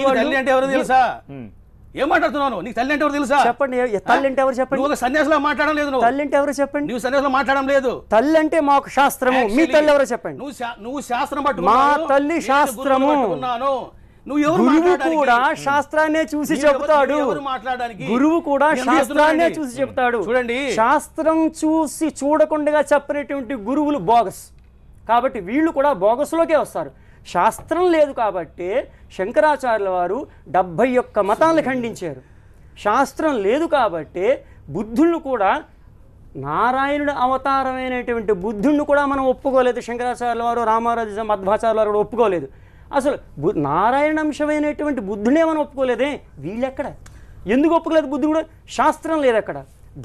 ఏం మాట్లాడుతున్నాను? నీకు తల్లి అంటే ఎవరు తెలుసా? చెప్పండి. తల్లి అంటే ఎవరు చెప్పండి? నువ్వు సన్యాసిలో మాట్లాడడం లేదు. తల్లి అంటే ఎవరు చెప్పండి? నువ్వు సన్యాసిలో మాట్లాడడం లేదు. తల్లి అంటే మాకు శాస్త్రము. మీ తల్లి ఎవరో చెప్పండి. నువ్వు శాస్త్రం పట్టు. మా తల్లి శాస్త్రము. గురువు కూడా శాస్త్రాన్నే చూసి చెబుతాడు. గురువు కూడా శాస్త్రాన్నే చూసి చెబుతాడు. చూడండి, శాస్త్రం చూసి చూడకుండా చెప్పినటువంటి గురువులు బోగస్. కాబట్టి వీళ్ళు కూడా బోగస్లోకే వస్తారు. శాస్త్రం లేదు కాబట్టి శంకరాచార్యుల వారు 71 మతాలను ఖండించారు. శాస్త్రం లేదు కాబట్టి బుద్ధుళ్ళు కూడా, నారాయణుడు అవతారమైనటువంటి బుద్ధుడిని కూడా మనం ఒప్పుకోలేదు. శంకరాచార్యుల వారు, రామానుజ, మధ్వాచార్యుల వారు కూడా ఒప్పుకోలేదు. అసలు నారాయణ అంశమైనటువంటి బుద్ధుడే మనం ఒప్పుకోలేదే. వీళ్ళెక్కడ ఎందుకు ఒప్పుకోలేదు? బుద్ధుడు కూడా శాస్త్రం లేదు, అక్కడ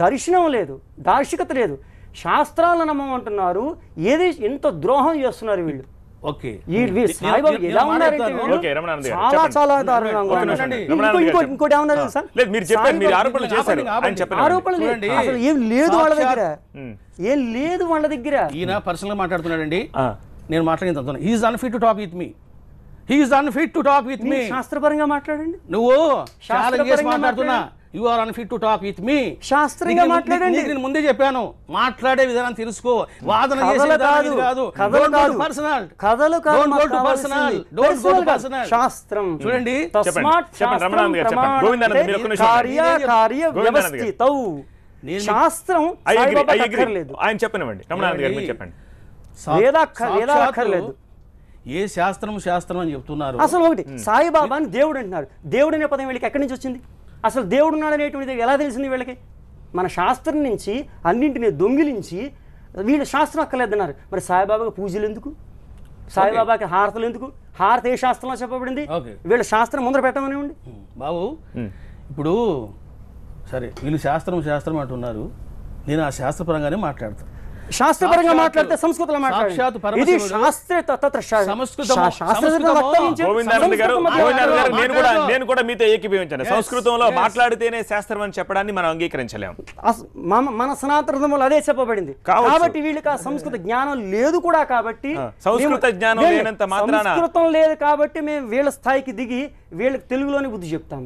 దర్శనం లేదు, దార్శికత లేదు, శాస్త్రాలను నమ్మమంటున్నారు. ఏది ఎంత ద్రోహం చేస్తున్నారు వీళ్ళు. చాలా దారుణంగా. ఇంకోటి ఏమన్నారు సార్? ఆరోపణలు అసలు ఏం లేదు వాళ్ళ దగ్గర, ఏం లేదు వాళ్ళ దగ్గర. ఈయన పర్సనల్ గా మాట్లాడుతున్నాడండి. నేను మాట్లాడింది he is unfit to talk with me. He is unfit to talk with me. శాస్త్రపరంగా మాట్లాడండి. నువ్వు ఛాలెంజ్ చేసి మాట్లాడుతున్నా. You are unfit to talk with me. శాస్త్రంగా మాట్లాడండి. నేను ముందే చెప్పాను, మాట్లాడే విధానం తెలుసుకో. వాదన చేసే విధానం కాదు. కథలు కాదు. కథలు కాదు. Don't go to personal. శాస్త్రం చూడండి. తస్మాత్ శాస్త్రం కార్య వ్యవస్థితౌ. శాస్త్రం I agree, సాయిబాబాకి I agree. అక్కర్లేదు. ఆయన చెప్పనివ్వండి, రమణానంద గారు మీరు చెప్పండి. వేదాలు అక్కర్లేదు. ఏ శాస్త్రం అని చెప్తున్నారు. అసలు ఒకటి సాయిబాబా అని దేవుడు అంటున్నారు. దేవుడు అనే పదం వీళ్ళకి ఎక్కడి నుంచి వచ్చింది? అసలు దేవుడు ఉన్నాడు అనేటువంటిది ఎలా తెలిసింది వీళ్ళకి? మన శాస్త్రం నుంచి అన్నింటినీ దొంగిలించి వీళ్ళు శాస్త్రం అక్కర్లేదన్నారు. మరి సాయిబాబాకి పూజలు ఎందుకు? సాయిబాబాకి హారతలు ఎందుకు? హారత ఏ శాస్త్రంలో చెప్పబడింది? వీళ్ళ శాస్త్రం ముందర పెట్టమనివ్వండి బాబు. ఇప్పుడు సరే, వీళ్ళు శాస్త్రం అంటున్నారు. నేను ఆ శాస్త్రపరంగానే మాట్లాడతాను. శాస్త్రపరంగా మాట్లాడితే సంస్కృతంలో మాట్లాడాలి. ఇది గోవిందానంద గారు నేను కూడా మీతో ఏకీభవించాను. సంస్కృతంలో మాట్లాడితేనే శాస్త్రం అని చెప్పడాన్ని మనం అంగీకరించలేము. మన సనాతనంలో అదే చెప్పబడింది. కాబట్టి వీళ్ళకి ఆ సంస్కృత జ్ఞానం లేదు కూడా. కాబట్టి సంస్కృత జ్ఞానం లేనంత మాత్రాన సంస్కృతం లేదు కాబట్టి మేము వీళ్ళ స్థాయికి దిగి వీళ్ళకి తెలుగులోనే బుద్ధి చెప్తాం.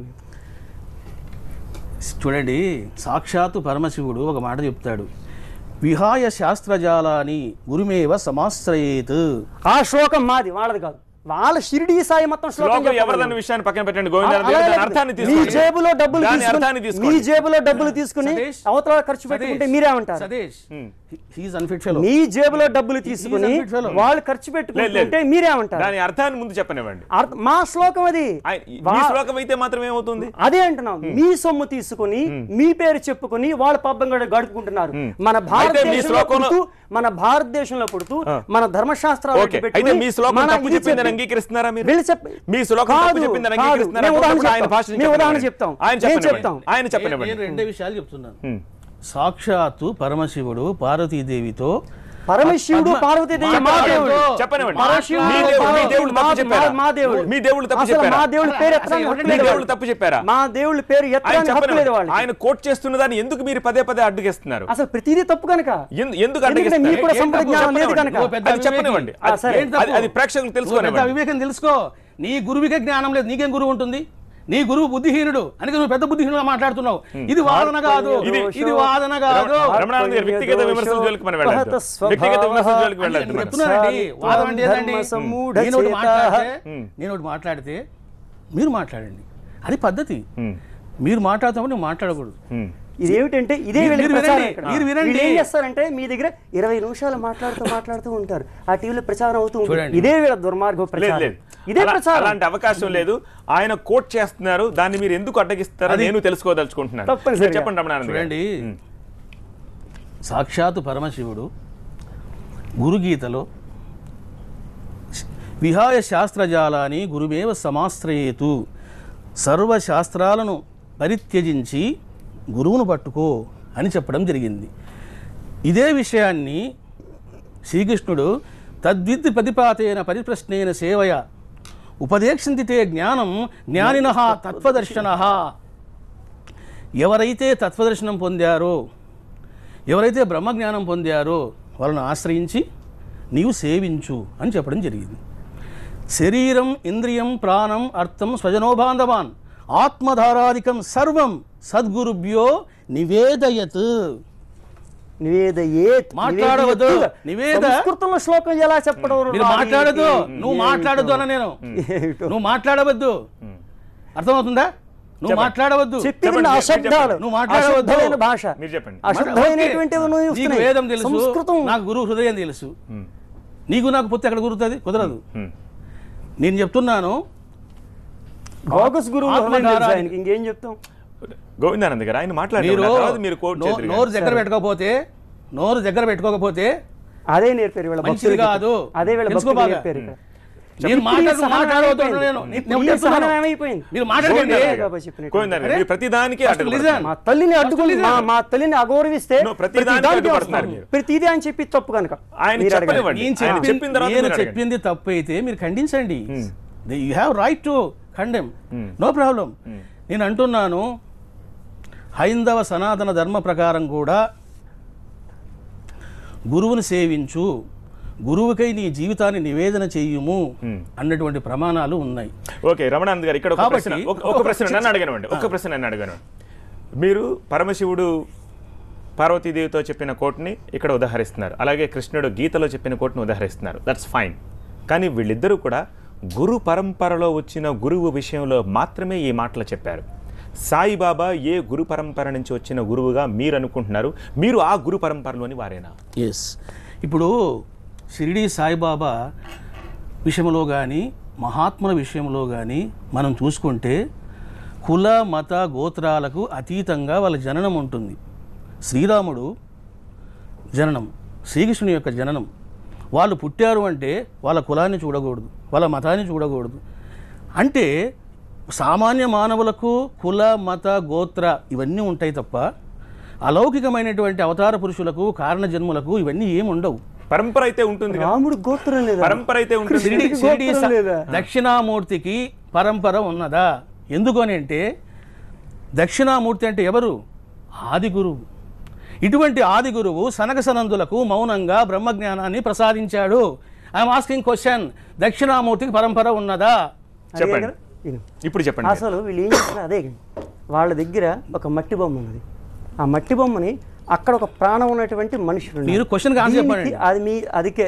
చూడండి, సాక్షాత్తు పరమశివుడు ఒక మాట చెప్తాడు, విహాయ శాస్త్రజాలాని గురుమేవ సమాశ్రయేత్. ఆ శ్లోకం మాది, వాళ్ళది కాదు. వాళ్ళ షిరిడీ సాయి మొత్తం శ్లోకం ఎవరిదన్న విషయాన్ని పక్కన పెట్టండి. అర్థాన్ని మీ జేబులో డబ్బులు తీసుకుని అవతల ఖర్చు పెట్టుకుంటే మీరేమంటారు? సదేష్, మీ జేబులో డబ్బులు తీసుకుని వాళ్ళు ఖర్చు పెట్టుకుంటే మీరేమంటారు? దాని అర్థాన్ని ముందు చెప్పనివ్వండి. మా శ్లోకం అది. శ్లోకం అయితే మాత్రం ఏమవుతుంది? అదే అంటున్నాం. మీ సొమ్ము తీసుకుని మీ పేరు చెప్పుకుని వాళ్ళ పబ్బం గడుపుకుంటున్నారు. మన భారతదేశంలో పుడుతూ మన ధర్మశాస్త్రాలు అంగీకరిస్తున్నారా మీరు? మీ ఉదాహరణ చెప్తాం. ఆయన చెప్పండి. నేను రెండే విషయాలు చెప్తున్నాను. సాక్షాత్తు పరమశివుడు పార్వతీదేవితో పరమశివుడు పార్వతీదేవి మా దేవుడు. చెప్పనివ్వండి. మా దేవుళ్ళ పేరు ఆయన కోట్ చేస్తున్న దాన్ని ఎందుకు మీరు పదే అడ్డుకేస్తున్నారు? అసలు ప్రతిదీ తప్పు కనుక ఎందుకు చెప్పనివ్వండి. అది ప్రేక్షకులు తెలుసుకోవాలి. వివేకం తెలుసుకో. నీ గురువుకే జ్ఞానం లేదు, నీకేం గురువు ఉంటుంది? నీ గురువు బుద్ధిహీనుడు అని నువ్వు పెద్ద బుద్ధిహీనుడుగా మాట్లాడుతున్నావు. ఇది వాదన కాదు. వ్యక్తిగత విమర్శల జోలికి మనం వెళ్ళొద్దు. చెప్తున్నానండి, వాదం అంటే ఏదండి? నేను ఒకటి మాట్లాడితే మీరు మాట్లాడండి, అది పద్ధతి. మీరు మాట్లాడతామని నువ్వు మాట్లాడకూడదు. ఇదేమిటంటే ఇదే మీరు వినండి. ఏం చేస్తారంటే మీ దగ్గర 20 నిమిషాలు మాట్లాడుతూ ఉంటారు. ఆ టీవీలో ప్రచారం అవుతూ ఉంటుంది. ఇదే వీళ్ళ దుర్మార్గ ప్రచారం. ఇదే ప్రచారం. అలాంటి అవకాశం లేదు. ఆయన కోట్ చేస్తున్నారు, దాన్ని మీరు ఎందుకు అడ్డగిస్తారో నేను తెలుసుకోదలుచుకుంటున్నాను. చెప్పండి రమణానంద. చూడండి, సాక్షాత్తు పరమశివుడు గురుగీతలో విహాయ శాస్త్రజాలాన్ని గురుమేవ సమాశ్రయేతు, సర్వశాస్త్రాలను పరిత్యజించి గురువును పట్టుకో అని చెప్పడం జరిగింది. ఇదే విషయాన్ని శ్రీకృష్ణుడు తద్విద్ది ప్రతిపాతేన పరిప్రశ్నేన సేవయ ఉపదేక్షంతితే జ్ఞానం జ్ఞానినః తత్వదర్శనః. ఎవరైతే తత్వదర్శనం పొందారో, ఎవరైతే బ్రహ్మజ్ఞానం పొందారో వాళ్ళను ఆశ్రయించి నీవు సేవించు అని చెప్పడం జరిగింది. శరీరం ఇంద్రియం ప్రాణం అర్థం స్వజనోబాంధవాన్ ఆత్మధారాదికం సర్వం సద్గురుభ్యో నివేదయత్. మాట్లాడవద్దు. సంస్కృతంలో శ్లోకం ఎలా చెప్పడం? మాట్లాడదు. నువ్వు మాట్లాడద్దు అన్న. నువ్వు మాట్లాడవద్దు. అర్థమవుతుందా? నువ్వు మాట్లాడవద్దు. నువ్వు మాట్లాడవద్దు. భాష నీకు వేదం తెలుసు, నాకు గురువు హృదయం తెలుసు. నీకు నాకు పొత్తు ఎక్కడ కుదురుతుంది? కుదరదు. నేను చెప్తున్నాను, ఇంకేం చెప్తాం? గోవిందానంద గారు ఆయన మాట్లాడారు. నోరు దగ్గర పెట్టుకోకపోతే అదే నేర్పారు వీళ్ళ మంచిది కాదు. అదే వీళ్ళ నేర్పారు. మా తల్లిని అగౌరవిస్తే ప్రతిదీ అని చెప్పి తప్పు కనుక నేను చెప్పింది తప్పు అయితే మీరు ఖండించండి. You have right to condemn, no problem. నేను అంటున్నాను, హైందవ సనాతన ధర్మ ప్రకారం కూడా గురువుని సేవించు, గురువుకై నీ జీవితాన్ని నివేదన చెయ్యుము అన్నటువంటి ప్రమాణాలు ఉన్నాయి. ఓకే రమణానంద గారు, ఇక్కడ ఒక ప్రశ్న నన్ను అడగను. మీరు పరమశివుడు పార్వతీదేవితో చెప్పిన కోట్ని ఇక్కడ ఉదాహరిస్తున్నారు, అలాగే కృష్ణుడు గీతలో చెప్పిన కోట్ని ఉదాహరిస్తున్నారు. That's fine. కానీ వీళ్ళిద్దరూ కూడా గురు పరంపరలో వచ్చిన గురువు విషయంలో మాత్రమే ఈ మాటలు చెప్పారు. సాయిబాబా ఏ గురు పరంపర నుంచి వచ్చిన గురువుగా మీరు అనుకుంటున్నారు? మీరు ఆ గురు పరంపరలోని వారేనా? ఎస్. ఇప్పుడు షిరిడి సాయిబాబా విషయంలో కానీ మహాత్ముల విషయంలో కానీ మనం చూసుకుంటే కుల మత గోత్రాలకు అతీతంగా వాళ్ళ జననం ఉంటుంది. శ్రీరాముడు జననం, శ్రీకృష్ణుని యొక్క జననం. వాళ్ళు పుట్టారు అంటే వాళ్ళ కులాన్ని చూడకూడదు, వాళ్ళ మతాన్ని చూడకూడదు. అంటే సామాన్య మానవులకు కుల మత గోత్ర ఇవన్నీ ఉంటాయి తప్ప అలౌకికమైనటువంటి అవతార పురుషులకు కారణ జన్ములకు ఇవన్నీ ఏమి ఉండవు. పరంపర అయితే ఉంటుంది, రాముడు గోత్రం లేదా? పరంపర అయితే ఉంటుంది. షిరిడి దక్షిణామూర్తికి పరంపర ఉన్నదా? ఎందుకు అని అంటే దక్షిణామూర్తి అంటే ఎవరు? ఆది గురువు. ఇటువంటి ఆది గురువు సనక సనందులకు మౌనంగా బ్రహ్మజ్ఞానాన్ని ప్రసాదించాడు. ఐఎమ్ ఆస్కింగ్ క్వశ్చన్, దక్షిణామూర్తికి పరంపర ఉన్నదా? చెప్పండి, ఇప్పుడు చెప్పండి. అసలు వీళ్ళు ఏం చేస్తారు? అదే వాళ్ళ దగ్గర ఒక మట్టి బొమ్మ ఉన్నది. ఆ మట్టి బొమ్మని అక్కడ ఒక ప్రాణం ఉన్నటువంటి మనుషులు, మీరు క్వశ్చన్కి ఆన్సర్ చెప్పండి. అది అదికే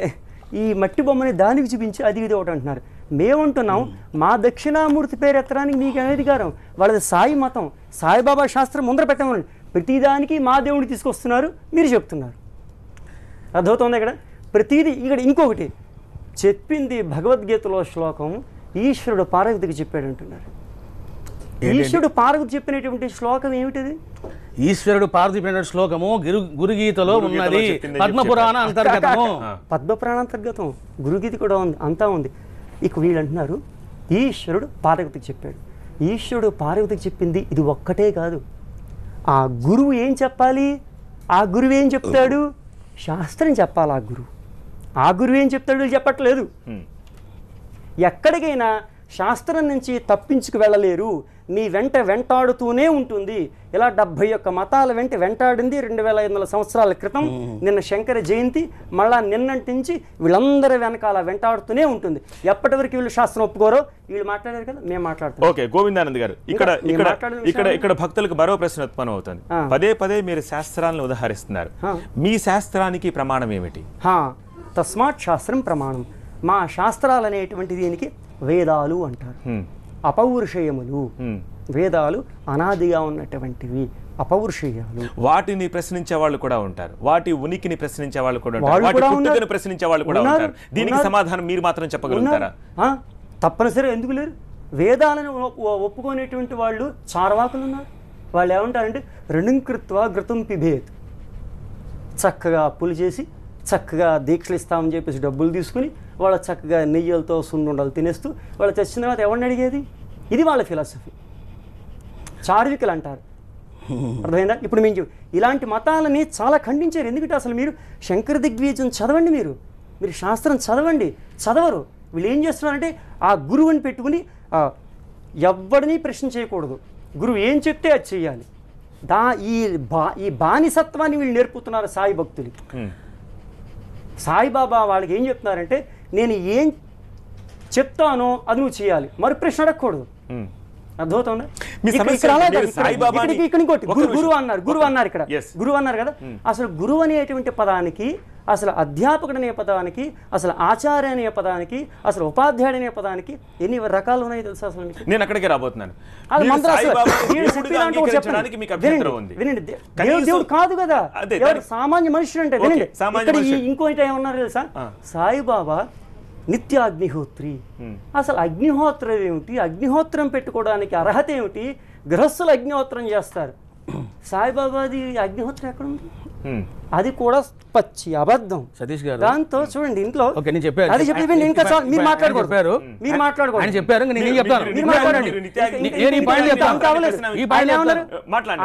ఈ మట్టి బొమ్మని దానికి చూపించి అది ఇది ఒకటి అంటున్నారు. మేమంటున్నాం మా దక్షిణామూర్తి పేరు ఎత్తడానికి మీకు అధికారం. వాళ్ళది సాయి మతం, సాయిబాబా శాస్త్రం ముందర పెట్టమని ప్రతిదానికి మా దేవుడిని తీసుకొస్తున్నారు, మీరు చెప్తున్నారు. అర్థమవుతుంది ఇక్కడ ప్రతిదీ. ఇక్కడ ఇంకొకటి చెప్పింది భగవద్గీతలో శ్లోకం ఈశ్వరుడు పార్వతికి చెప్పాడు అంటున్నారు. ఈశ్వరుడు పార్వతి చెప్పినటువంటి శ్లోకం ఏమిటిది? ఈశ్వరుడు పార్థిపైన శ్లోకము గురుగీతలో ఉన్నది, పద్మపురాణ అంతర్గతము. పద్మపురాణ అంతర్గతం, గురుగీత కూడా ఉంది, అంతా ఉంది. ఇక వీళ్ళు అంటున్నారు ఈశ్వరుడు పార్వతికి చెప్పాడు. ఈశ్వరుడు పార్వతికి చెప్పింది ఇది ఒక్కటే కాదు. ఆ గురువు ఏం చెప్పాలి? ఆ గురువు ఏం చెప్తాడు? శాస్త్రం చెప్పాలి. ఆ గురువు ఏం చెప్తాడు? వీళ్ళు చెప్పట్లేదు. ఎక్కడికైనా శాస్త్రం నుంచి తప్పించుకు వెళ్ళలేరు. నీ వెంట వెంటాడుతూనే ఉంటుంది. ఇలా 71 మతాల వెంట వెంటాడింది 2500 సంవత్సరాల క్రితం. నిన్న శంకర జయంతి, మళ్ళా నిన్నటి నుంచి వీళ్ళందరి వెనకాల వెంటాడుతూనే ఉంటుంది. ఎప్పటి వరకు వీళ్ళు శాస్త్రం ఒప్పుకోరో వీళ్ళు మాట్లాడారు కదా, మేము మాట్లాడుతాం. ఓకే, గోవిందానంద్ గారు, ఇక్కడ భక్తులకు మరో ప్రశ్న ఉత్పన్నం అవుతుంది. పదే పదే మీరు శాస్త్రాలను ఉదాహరిస్తున్నారు. మీ శాస్త్రానికి ప్రమాణం ఏమిటి? తస్మాత్ శాస్త్రం ప్రమాణం. మా శాస్త్రాలు అనేటువంటి దీనికి వేదాలు అంటారు. అపౌరుషేయములు. వేదాలు అనాదిగా ఉన్నటువంటివి, అపౌరుషేయాలు. వాటిని ప్రశ్నించే వాళ్ళు కూడా ఉంటారు, వాటి ఉనికిని ప్రశ్నించే వాళ్ళు కూడా ఉంటారు, వాటి పుట్టుకను ప్రశ్నించే వాళ్ళు కూడా ఉంటారు. దీనికి సమాధానం మీరు మాత్రం చెప్పగలుగుతారా? తప్పనిసరి ఎందుకు లేరు? వేదాలను ఒప్పుకునేటువంటి వాళ్ళు చార్వాకులు ఉన్నారు. వాళ్ళు ఏమంటారంటే రణంకృత్వ ఘృతం పిభేత్. చక్కగా అప్పులు చేసి చక్కగా దీక్షలు ఇస్తామని చెప్పేసి డబ్బులు తీసుకుని వాళ్ళ చక్కగా నెయ్యలతో సున్నుండలు తినేస్తూ వాళ్ళు తెచ్చిన తర్వాత ఎవరిని అడిగేది? ఇది వాళ్ళ ఫిలాసఫీ. చార్వికులు అంటారు. అర్థమైందా? ఇప్పుడు మేము ఇలాంటి మతాలని చాలా ఖండించారు. ఎందుకంటే అసలు మీరు శంకర దిగ్విజయం చదవండి, మీరు శాస్త్రం చదవండి. చదవరు. వీళ్ళు ఏం చేస్తున్నారంటే ఆ గురువుని పెట్టుకుని ఎవ్వడిని ప్రశ్న చేయకూడదు, గురువు ఏం చెప్తే అది చెయ్యాలి. ఈ బానిసత్వాన్ని వీళ్ళు నేర్పుతున్నారు సాయి భక్తులకి. సాయిబాబా వాళ్ళకి ఏం చెప్తున్నారంటే నేను ఏం చెప్తానో అది నువ్వు చేయాలి, మరి ప్రశ్న అడగకూడదు. అర్థమవుతుందా? గురువు అన్నారు ఇక్కడ, గురువు అన్నారు కదా. అసలు గురువు అనేటువంటి పదానికి, అసలు అధ్యాపకుడు అనే పదానికి, అసలు ఆచార్య అనే పదానికి, అసలు ఉపాధ్యాయుడు అనే పదానికి ఎన్ని రకాలు ఉన్నాయి తెలుసా? అసలు నేను అక్కడికే రాబోతున్నాను. వినండి, దేవుడు కాదు కదా, సామాన్య మనుషులు అంటే. వినండి, ఇంకోటి ఏమన్నారు తెలుసా? సాయిబాబా నిత్య అగ్నిహోత్రి. అసలు అగ్నిహోత్రం ఏమిటి? అగ్నిహోత్రం పెట్టుకోవడానికి అర్హత ఏమిటి? గృహస్థులు అగ్నిహోత్రం చేస్తారు. సాయిబాబాది అగ్నిహోత్రం ఎక్కడ ఉంది? అది కూడా పచ్చి అబద్ధం. సతీష్ గారు, దాంతో చూడండి ఇంట్లో అది చెప్పండి. ఇంకా మీరు మాట్లాడుకోరు, మీరు మాట్లాడుకోరు, చెప్పారు. మీరు మాట్లాడండి.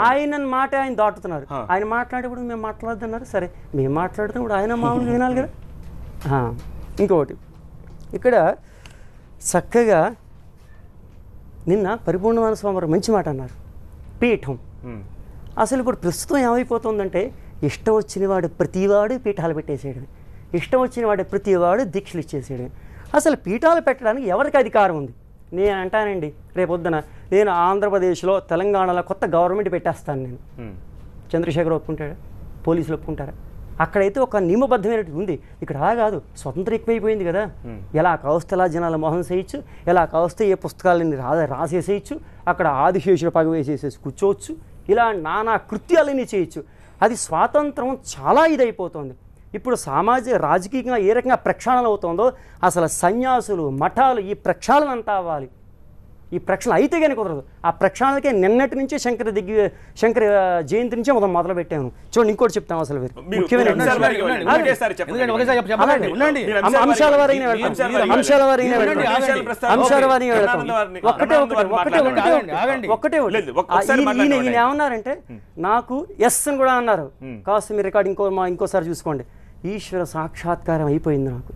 ఆయన మాట ఆయన దాటుతున్నారు. ఆయన మాట్లాడేప్పుడు మేము మాట్లాడుతున్నారు. సరే, మేము మాట్లాడుతున్నప్పుడు ఆయన మామూలుగా వినాలి కదా. ఇంకొకటి ఇక్కడ చక్కగా నిన్న పరిపూర్ణమైన స్వామి మంచి మాట అన్నారు, పీఠం. అసలు ఇప్పుడు ప్రస్తుతం ఏమైపోతుందంటే ఇష్టం వచ్చిన వాడు ప్రతివాడు పీఠాలు పెట్టేసేయడమే, ఇష్టం వచ్చిన వాడు ప్రతివాడు దీక్షలు ఇచ్చేసేయడమే. అసలు పీఠాలు పెట్టడానికి ఎవరికి అధికారం ఉంది? నేను అంటానండి, రేపొద్దున నేను ఆంధ్రప్రదేశ్లో తెలంగాణలో కొత్త గవర్నమెంట్ పెట్టేస్తాను. నేను చంద్రశేఖర్ ఒప్పుకుంటాడా? పోలీసులు ఒప్పుకుంటారా? అక్కడైతే ఒక నియమబద్ధమైనట్టు ఉంది. ఇక్కడ అలా కాదు, స్వతంత్రం ఎక్కువైపోయింది కదా. ఎలా కావస్తే అలా జనాల మోహం చేయొచ్చు, ఎలా కావస్తే ఏ పుస్తకాలని రాసేసేయచ్చు, అక్కడ ఆదిశేషుడు పగ వేసేసేసి కూర్చోవచ్చు, ఇలా నానా కృత్యాలన్నీ చేయొచ్చు. అది స్వాతంత్రం చాలా ఇదైపోతుంది. ఇప్పుడు రాజకీయంగా ఏ రకంగా ప్రక్షాళన అవుతుందో అసలు సన్యాసులు మఠాలు ఈ ప్రక్షాళన అంతా అవ్వాలి. ఈ ప్రక్షాళన అయితే కానీ కుదరదు. ఆ ప్రక్షాళనకే నిన్నటి నుంచే శంకర జయంతి నుంచే మొదలు పెట్టాను. చూడండి, ఇంకోటి చెప్తాను. అసలు ముఖ్యమైన అంశాల వారికి ఈయన ఏమన్నారంటే, నాకు ఎస్ అని కూడా అన్నారు. కాస్త మీరు రికార్డ్ ఇంకోసారి చూసుకోండి. ఈశ్వర సాక్షాత్కారం అయిపోయింది నాకు.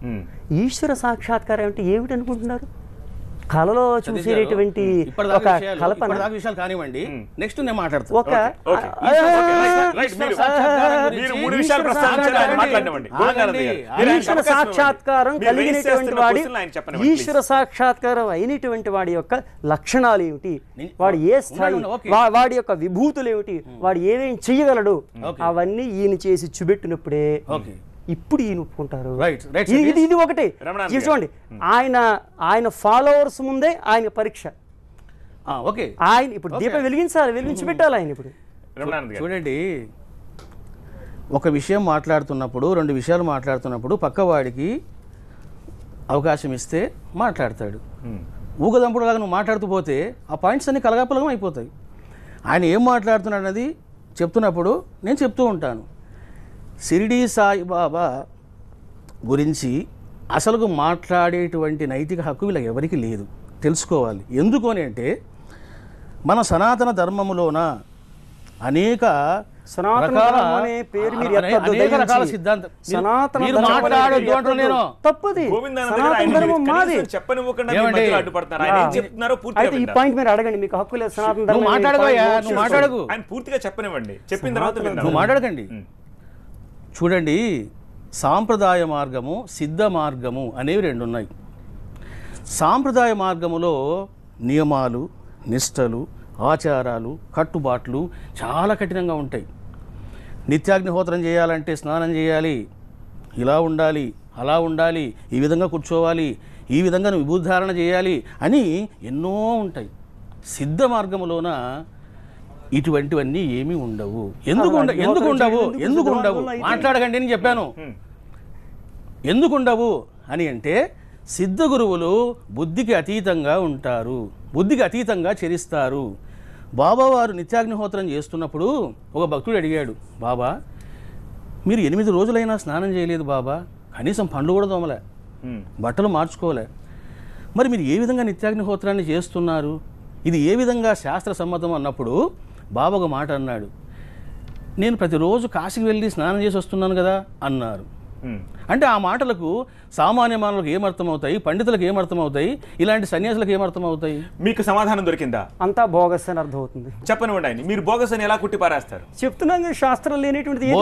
ఈశ్వర సాక్షాత్కారం అంటే ఏమిటి అనుకుంటున్నారు? కళలో చూసేటువంటి ఒక కల్పన విషయాలు కానివ్వండి. నెక్స్ట్ నేను మాట్లాడుతాను. ఒక ఈశ్వర సాక్షాత్కారం కలిగినటువంటి వాడి ఈశ్వర సాక్షాత్కారం అయినటువంటి వాడి యొక్క లక్షణాలు ఏమిటి, వాడు ఏ స్థాయి, వాడి యొక్క విభూతులు ఏమిటి, వాడు ఏమేం చెయ్యగలడు, అవన్నీ ఈయన చేసి చూపెట్టినప్పుడే ఇప్పుడు ఈయన ఒప్పుకుంటారు. ఇది ఒకటి చూడండి. ఆయన ఫాలోవర్స్ ముందే ఆయన పరీక్ష. ఆయన ఇప్పుడు దీపం వెలిగించి పెట్టాలి. ఆయన ఇప్పుడు చూడండి, ఒక విషయం మాట్లాడుతున్నప్పుడు, రెండు విషయాలు మాట్లాడుతున్నప్పుడు పక్కవాడికి అవకాశం ఇస్తే మాట్లాడతాడు. ఊగదంపుడులాగా నువ్వు మాట్లాడుతూ పోతే ఆ పాయింట్స్ అన్ని కలగాపలగం అయిపోతాయి. ఆయన ఏం మాట్లాడుతున్నాడు అన్నది చెప్తున్నప్పుడు నేను చెప్తూ ఉంటాను. షిరిడీ సాయిబాబా గురించి అసలు మాట్లాడేటువంటి నైతిక హక్కు వీళ్ళకి ఎవరికి లేదు. తెలుసుకోవాలి. ఎందుకు అని అంటే, మన సనాతన ధర్మములోన అనేక రకాల సిద్ధాంతం అడగండి, మీకు హక్కు లేదు. మాట్లాడకండి. చూడండి, సాంప్రదాయ మార్గము, సిద్ధ మార్గము అనేవి రెండు ఉన్నాయి. సాంప్రదాయ మార్గములో నియమాలు, నిష్టలు, ఆచారాలు, కట్టుబాట్లు చాలా కఠినంగా ఉంటాయి. నిత్యాగ్నిహోత్రం చేయాలంటే స్నానం చేయాలి, ఇలా ఉండాలి, అలా ఉండాలి, ఈ విధంగా కూర్చోవాలి, ఈ విధంగా విభూధారణ చేయాలి అని ఎన్నో ఉంటాయి. సిద్ధ మార్గములోన ఇటువంటివన్నీ ఏమీ ఉండవు. ఎందుకు ఉండవు మాట్లాడకండి అని చెప్పాను. ఎందుకు ఉండవు అని అంటే, సిద్ధ గురువులు బుద్ధికి అతీతంగా ఉంటారు, బుద్ధికి అతీతంగా చరిస్తారు. బాబావారు నిత్యాగ్నిహోత్రం చేస్తున్నప్పుడు ఒక భక్తుడు అడిగాడు, బాబా మీరు 8 రోజులైనా స్నానం చేయలేదు బాబా, కనీసం పండ్లు కూడా తోమలే, బట్టలు మార్చుకోలే, మరి మీరు ఏ విధంగా నిత్యాగ్నిహోత్రాన్ని చేస్తున్నారు, ఇది ఏ విధంగా శాస్త్ర సమ్మతం అన్నప్పుడు బాబా ఒక మాట అన్నాడు, నేను ప్రతిరోజు కాశీకి వెళ్ళి స్నానం చేసి వస్తున్నాను కదా అన్నారు. అంటే ఆ మాటలకు సామాన్య మానవులకు ఏమర్థమవుతాయి, పండితులకు ఏమర్థమవుతాయి, ఇలాంటి సన్యాసులకు ఏమర్థమవుతాయి? మీకు సమాధానం దొరికిందా? అంతా బోగస్ అని అర్థమవుతుంది. చెప్పనివ్వండి. ఆయన మీరు బోగస్ అని ఎలా కుట్టి పారేస్తారు? చెప్తున్నాం, శాస్త్రం లేనిటువంటిది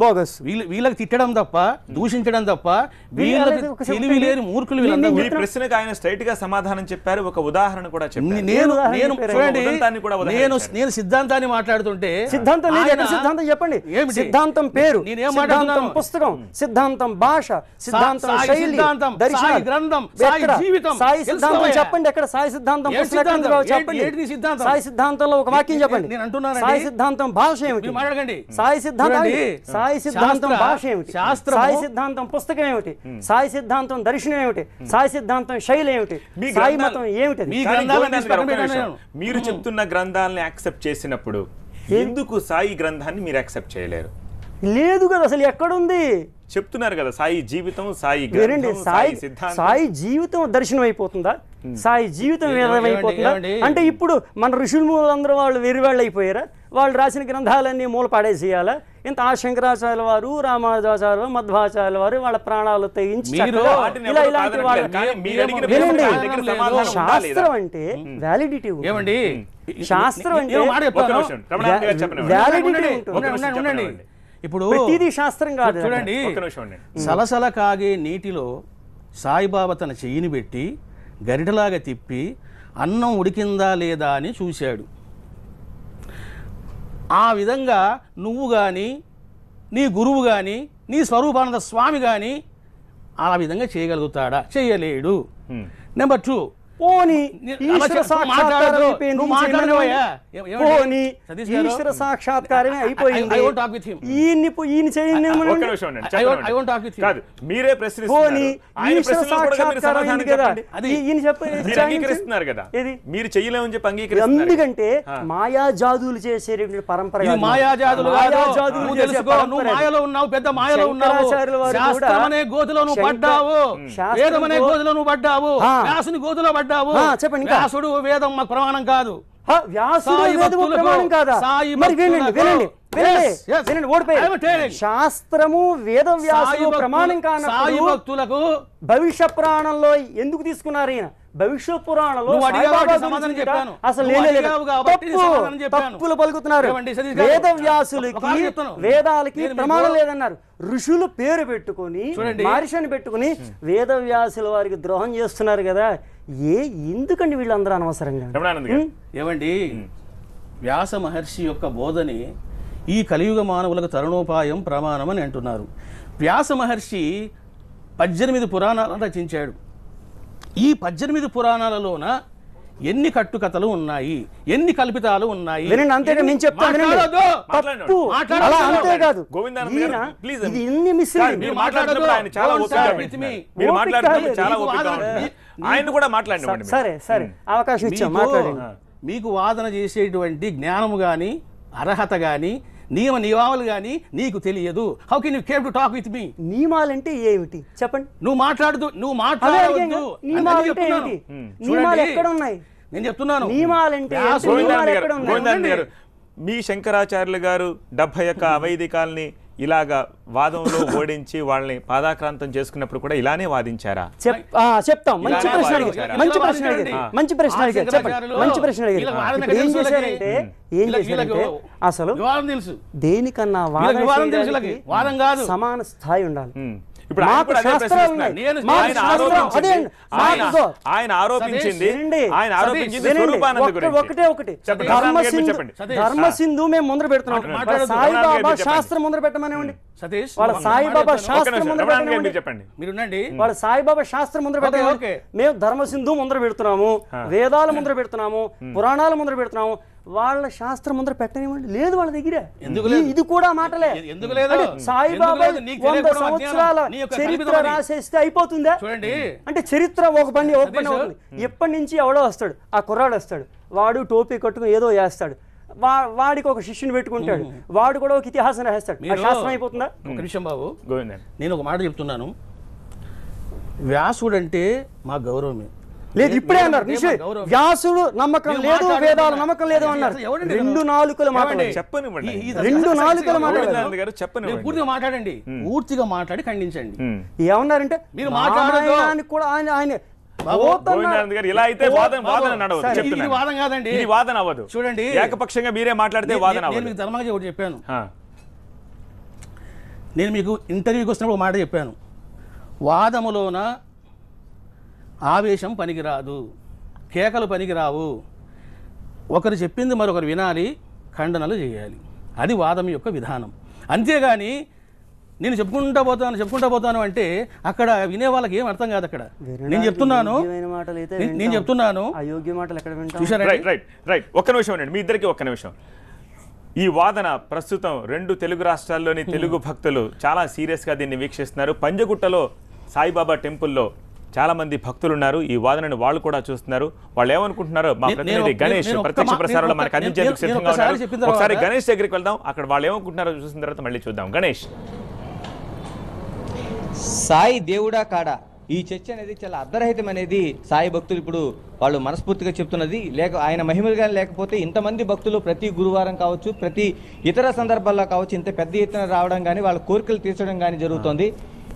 బోగస్. వీళ్ళకి తిట్టడం తప్ప, దూషించడం తప్ప, తెలివి లేని మూర్ఖులు వీళ్ళందరూ. మీ ప్రశ్నకు ఆయన స్ట్రైట్ గా సమాధానం చెప్పారు, ఒక ఉదాహరణ కూడా చెప్పారు. నేను సిద్ధాంతాన్ని మాట్లాడుతుంటే సిద్ధాంతం లేదు. సిద్ధాంతం చెప్పండి. సిద్ధాంతం పేరు, సిద్ధాంతం పుస్తకం, సిద్ధాంతం భాష, సిద్ధాంతం శైలి, దర్శనం, గ్రంథం, సాయి సిద్ధాంతం చెప్పండి. ఎక్కడ సాయి సిద్ధాంతం చెప్పండి. సాయి సిద్ధాంతంలో ఒక వాక్యం చెప్పండి. సాయి సిద్ధాంతం భాష ఏమిటి? మాట్లాడండి. సాయి సిద్ధాంతం సాయి సిద్ధాంతం భాష ఏమిటి? సాయి సిద్ధాంతం పుస్తకం ఏమిటి? సాయి సిద్ధాంతం దర్శనం ఏమిటి? సాయి సిద్ధాంతం శైలి ఏమిటి? సాయి మతం ఏమిటి? మీరు చెప్తున్న గ్రంథాలని యాక్సెప్ట్ చేసినప్పుడు ఎందుకు సాయి గ్రంథాన్ని మీరు యాక్సెప్ట్ చేయలేరు? లేదు కదా, అసలు ఎక్కడుంది? చెప్తున్నారు కదా, సాయి జీవితం, సాయి సాయి జీవితం దర్శనం అయిపోతుందా? సాయి జీవితం వేదమైపోతుందా? అంటే ఇప్పుడు మన ఋషులు అందరూ వాళ్ళు వెర్రివాళ్ళు అయిపోయారా? వాళ్ళు రాసిన గ్రంథాలన్నీ మూల పాడేసేయాలా? ఇంత ఆ శంకరాచార్యుల వారు, రామానుజాచార్యులు, మధ్వాచార్యుల వారు వాళ్ళ ప్రాణాలు తెగించి ఇలాంటి వాళ్ళు. శాస్త్రం అంటే వ్యాలిడిటీ ఉంటుంది. శాస్త్రం అంటే వ్యాలిడిటీ ఉంటుంది. ఇప్పుడు ఇది శాస్త్రం కాదు. చూడండి, సలసల కాగే నీటిలో సాయిబాబా తన చెయ్యిని పెట్టి గరిటలాగా తిప్పి అన్నం ఉడికిందా లేదా అని చూశాడు. ఆ విధంగా నువ్వు కానీ, నీ గురువు కానీ నీ స్వరూపానంద స్వామి కానీ ఆ విధంగా చేయగలుగుతాడా? చేయలేడు. నెంబర్ 2, పోనీ అలా ఈశ్వర సాక్షాత్కారం అయిపోయింది. నువ్వు మాట్లాడవయ్యా. పోనీ సతీష్ గారు, ఈశ్వర సాక్షాత్కారమే అయిపోయింది. I won't talk with him. ఈయన చేయండి ఒక్క నిమిషం ఉండండి, చెప్పండి. I won't talk with you. కాదు, మీరే ప్రశ్నిస్తున్నారు. పోనీ ఆయన ఈశ్వర ప్రశ్నలకు కూడా మీరు సాక్షాత్కారం సమాధానం అయింది కదా, చెప్పండి. ఈయన మీరు అంగీకరిస్తున్నారు కదా, ఏది? మీరు చెయ్యలేమని చెప్పి అంగీకరిస్తున్నారు. ఎందుకంటే మాయాజాదులు చేసేటువంటి పరంపర ఇది కాదు. మాయాజాదులు కాదు. మాయాజాదులు నువ్వు చేసే తెలుసుకో, నువ్వు పరంపర. మాయలో ఉన్నావు, పెద్ద మాయలో ఉన్నావు. శంకరాచార్యుల వారు కూడా శాస్త్రం అనే గోతులో నువ్వు పడ్డావు, వేదం అనే గోతులో నువ్వు పడ్డావు, వ్యాసుని గోతులో పడ్డావు. చెప్పండి. వ్యాసుడు వేదం మాకు ప్రమాణం కాదు. వ్యాసుడు సాయి వేదము భక్తులకు, ప్రమాణం కాదా? సాయి మరి వినండి భక్తులకు. వినండి వినండి Yes, yes. వినండి, ఓడిపోయి I am telling. శాస్త్రము వేద వ్యాసుడు ప్రమాణం సాయి కానప్పుడు భక్తులకు భవిష్య పురాణంలో ఎందుకు తీసుకున్నారు ఈయన? భవిష్య పురాణంలో నువ్వు అడిగావు సాయిబాబా కాబట్టి గురించి సమాధానం ఇంకా చెప్పాను. అసలు నువ్వు లేనే లేదు. అడిగావు కాబట్టి తప్పు, సమాధానం చెప్పాను. తప్పులు పలుకుతున్నారు. ఏమండి సతీష్ గారు? వేద వ్యాసులకి ఒక మాట చెప్తాను. వేదాలకి నేను మీకు- ప్రమాణం లేదన్నారు. ఋషులు పేరు పెట్టుకుని చూడండి. మహర్షిని పెట్టుకుని వేద వ్యాసుల వారికి ద్రోహం చేస్తున్నారు కదా. ఎందుకండి వీళ్ళందరూ అనవసరంగా? రమణానంద్ గారు, ఏమండి, వ్యాస మహర్షి యొక్క బోధని ఈ కలియుగ మానవులకు తరుణోపాయం ప్రమాణం అని అంటున్నారు. వ్యాస మహర్షి 18 పురాణాలను రచించాడు. ఈ 18 పురాణాలలోన ఎన్ని కట్టుకథలు ఉన్నాయి, ఎన్ని కల్పితాలు ఉన్నాయి? వినండి, అంతేగా నేను చెప్తాను. వినండి. మాట్లాడొద్దు. తప్పు. మాట్లాడొద్దు. అలా అంతేకాదు. గోవిందానంద గారు, ఈయన please. ఇది ఇన్ని మిస్లీడింగ్. మీరు మాట్లాడుతున్నప్పుడు ఆయన చాలా Don't ఓపికగా start with వింటున్నారు. me. మీరు ఓపిక మాట్లాడుతున్నప్పుడు కాదు. చాలా నీకు ఓపికగా వాదన- వింటున్నారు. ఆయన కూడా మాట్లాడినవ్వండి. సరే సరే అవకాశం ఇచ్చాం, మాట్లాడండి. మీకు వాదన చేసేటువంటి జ్ఞానము గాని అర్హత గాని నియమ నియమాలు గాని నీకు తెలియదు. How can you came to talk with me? నియమాలంటే ఏమిటి చెప్పండి. నువ్వు మాట్లాడదు, నువ్వు అదే మాట్లాడవద్దు. అడిగాను. అని నియమాలు అంటే చెప్తున్నాను. ఏంటి? నియమాలు ఎక్కడ ఉన్నాయి? నేను చెప్తున్నాను. నియమాలంటే ఏంటి? వ్యాసుడు- నియమాలు గోవిందానంద ఎక్కడ గారు, ఉన్నాయి? గోవిందానంద గారు, మీ శంకరాచార్యులు గారు 71 అవైదికాల్ని ఇలాగా వాదంలో ఓడించి వాళ్ళని పాదాక్రాంతం చేసుకున్నప్పుడు కూడా ఇలానే వాదించారా? చెప్తాం. మంచి ఇలానే ప్రశ్న వాదించారా? అడిగారు. మంచి ప్రశ్న అడిగారు. మంచి ప్రశ్న అడిగారు. చెప్పండి. మంచి ప్రశ్న అడిగారు. వీళ్ళకి వాదన ఇప్పుడు ఏం తెలుసు చేశారంటే అసలు వివాదం తెలుసు. దేనికన్నా వీళ్ళకి వివాదం తెలుసు. చేయడానికి వీళ్ళకి వాదం కాదు. సమాన స్థాయి ఉండాలి. ఇప్పుడు ఆయన మాకు కూడా అదే శాస్త్రాలు ప్రశ్నిస్తున్నారు. ఉన్నాయి. నేను- మాకు ఆయన శాస్త్రాలు- ఆరోపించింది- అదే అండి. మాకు ఆయన ఆరోపించింది వినండి. ఆయన ఆరోపించింది వినండి. స్వరూపానంద గురించి. ఒకటే ఒకటి చెప్పండి. ధర్మ రమణానంద గారు సింధు చెప్పండి. ధర్మ సింధు మేము ముందర పెడుతున్నాం. మాట్లాడొద్దు. సాయిబాబా రమణానంద గారు చెప్పండి. శాస్త్రం ముందర పెట్టమనివ్వండి. సతీష్, వాళ్ళ ఒక సాయిబాబా మాట చెప్తాను. ఒక్క శాస్త్రం నిమిషం, ముందర రమణానంద గారు పెట్టమనివ్వండి. మీరు చెప్పండి. మీరుండండి. వాళ్ళ సాయిబాబా శాస్త్రం ముందర ఓకే. పెట్టండి. మేము ధర్మ సింధు ముందర పెడుతున్నాము, వేదాల ముందర పెడుతున్నాము, పురాణాల ముందర పెడుతున్నాము. వాళ్ళ శాస్త్రం ముందర పెట్టనివ్వండి. లేదు వాళ్ళ దగ్గర. ఎందుకు లేదు? ఇది కూడా మాటలే. ఎందుకు లేదు? అంటే సాయిబాబా ఎందుకు లేదు? నీకు 100 తెలియకపోవడం సంవత్సరాల అజ్ఞానం. నీ యొక్క చరిత్ర కల్పితమని. రాసేస్తే అయిపోతుందా? చూడండి, అంటే చరిత్ర ఒక పని సతీష్, అవుతుంది. ఎప్పటి నుంచి ఎవడో వస్తాడు, ఆ కుర్రాడు వస్తాడు, వాడు టోపీ కట్టుకుని ఏదో చేస్తాడు, వాడికి ఒక శిష్యుని పెట్టుకుంటాడు, వాడు కూడా ఒక ఇతిహాసం రాస్తాడు. ఆ శాస్త్రం అయిపోతుందా? ఒక నిమిషం బాబు, గోవిందన్, నేను ఒక మాట చెప్తున్నాను. వ్యాసుడంటే మా గౌరవమే. లేదు ఇప్పుడే అన్నారు. వ్యాసుడు నమ్మకం లేదు, వేదాల నమ్మకం లేదు అన్నారు. రెండు నాలుకల మాట్లాడండి. చెప్పనివ్వండి. రెండు నాలుకల మాట్లాడారు. గోవిందానంద గారు చెప్పనివ్వండి. పూర్తిగా మాట్లాడండి, పూర్తిగా మాట్లాడి ఖండించండి. ఏమన్నారంటే మీరు మాట్లాడొద్దు. రామాయణానికి కూడా ఆయన గోవిందానంద గారు ఇలా అయితే వాదన నడవదు. సరే, ఇది చెప్తున్నాను. వాదం కాదండి. ఇది వాదన అవ్వదు. చూడండి, ఏకపక్షంగా మీరే మాట్లాడితే వాదన నేను అవ్వదు. మీకు ధర్మంగా ఒకటి చెప్పాను. ఆ, నేను మీకు ఇంటర్వ్యూకి వచ్చినప్పుడు ఒక మాట చెప్పాను. వాదములోన ఆవేశం పనికిరాదు, కేకలు పనికిరావు. ఒకరు చెప్పింది మరొకరు వినాలి, ఖండనలు చేయాలి. అది వాదం యొక్క విధానం. అంతేగాని నేను చెప్పుకుంటా పోతాను అంటే అక్కడ వినే వాళ్ళకి ఏం అర్థం కాదు. అక్కడ నేను చెప్తున్నాను, నేను చెప్తున్నాను. అయోగ్య మాటలు ఎక్కడ వింటాం? చూసారా? రైట్ ఒక్క నిమిషం అండి, మీ ఇద్దరికి ఒక్క నిమిషం. ఈ వాదన ప్రస్తుతం 2 తెలుగు రాష్ట్రాల్లోని తెలుగు భక్తులు చాలా సీరియస్గా దీన్ని వీక్షిస్తున్నారు. పంజగుట్టలో సాయిబాబా టెంపుల్లో చాలా మంది భక్తులు ఉన్నారు. ఈ వాదనని వాళ్ళు కూడా చూస్తున్నారు. వాళ్ళు ఏమనుకుంటున్నారో మా ప్రతినిధి గణేష్ ప్రత్యక్ష ప్రసారంలో మనకు అందించేందుకు సిద్ధంగా ఉన్నారు. ఒకసారి గణేష్ దగ్గరికి వెళ్దాం. అక్కడ వాళ్ళు ఏమనుకుంటున్నారో చూసిన తర్వాత మళ్ళీ చూద్దాం. గణేష్, సాయి దేవుడా కాడా, ఈ చర్చ అనేది చాలా అర్ధరహితం అనేది సాయి భక్తులు ఇప్పుడు వాళ్ళు మనస్ఫూర్తిగా చెప్తున్నది. ఆయన మహిమలు కానీ లేకపోతే ఇంతమంది భక్తులు ప్రతి గురువారం కావచ్చు, ప్రతి ఇతర సందర్భాల్లో కావచ్చు, ఇంత పెద్ద ఎత్తున రావడం కానీ వాళ్ళ కోరికలు తీర్చడం కానీ జరుగుతుంది.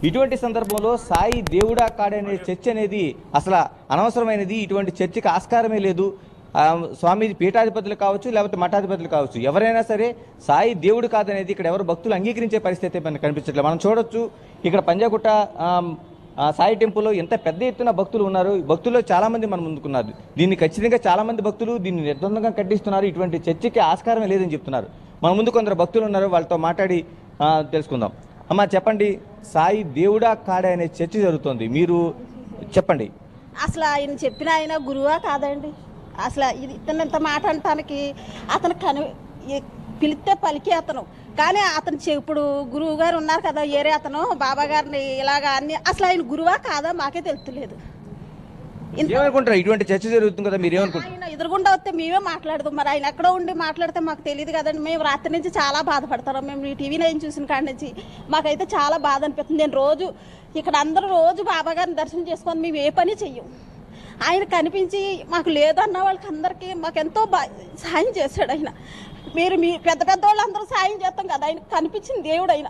ఇటువంటి సందర్భంలో సాయి దేవుడా కాడనే చర్చ అనేది అసలు అనవసరమైనది. ఇటువంటి చర్చకి ఆస్కారమే లేదు. స్వామీజీ పీఠాధిపతులు కావచ్చు, లేకపోతే మఠాధిపతులు కావచ్చు, ఎవరైనా సరే సాయి దేవుడు కాదనేది ఇక్కడ ఎవరు భక్తులు అంగీకరించే పరిస్థితి మనకు కనిపించట్లేదు. మనం చూడొచ్చు, ఇక్కడ పంజాగుట్ట సాయి టెంపుల్లో ఎంత పెద్ద ఎత్తున భక్తులు ఉన్నారు. భక్తుల్లో చాలామంది మన ముందుకున్నారు. దీన్ని ఖచ్చితంగా చాలామంది భక్తులు దీన్ని నిర్బంధంగా ఖండిస్తున్నారు. ఇటువంటి చర్చకి ఆస్కారమే లేదని చెప్తున్నారు. మన ముందు కొందరు భక్తులు ఉన్నారు, వాళ్ళతో మాట్లాడి తెలుసుకుందాం. అమ్మ చెప్పండి, సాయి దేవుడా కాడా అనే చర్చ జరుగుతుంది, మీరు చెప్పండి. అసలు ఆయన చెప్పిన ఆయన గురువా కాదండి? అసలు ఇది ఇంత మాట అనటానికి అతను పిలిస్తే పలికి అతను, కానీ అతను ఇప్పుడు గురువు గారు ఉన్నారు కదా ఏరే అతను బాబా గారిని ఇలాగా అన్ని, అసలు ఆయన గురువా కాదా మాకే తెలుస్తలేదు. ఏమనుకుంటారు? ఇటువంటి చర్చ జరుగుతుంది కదా, మీరు ఏమనుకుంటారు? ఆయన ఎదురుగుండా వస్తే మేమే మాట్లాడదాం, మరి ఆయన ఎక్కడో ఉండి మాట్లాడితే మాకు తెలియదు కదండి. మేము రాత్రి నుంచి చాలా బాధపడతాం. మేము ఈ టీవీ నైన్ చూసిన కాడి నుంచి మాకైతే చాలా బాధ అనిపిస్తుంది. నేను రోజు ఇక్కడ అందరూ రోజు బాబా గారిని దర్శనం చేసుకొని మేము ఏ పని చెయ్యం. ఆయన కనిపించి మాకు లేదన్న వాళ్ళకి అందరికీ మాకెంతో సాయం చేశాడు ఆయన. మీ పెద్ద పెద్ద వాళ్ళందరూ సాయం చేస్తాం కదా, ఆయన కనిపించిన దేవుడు ఆయన.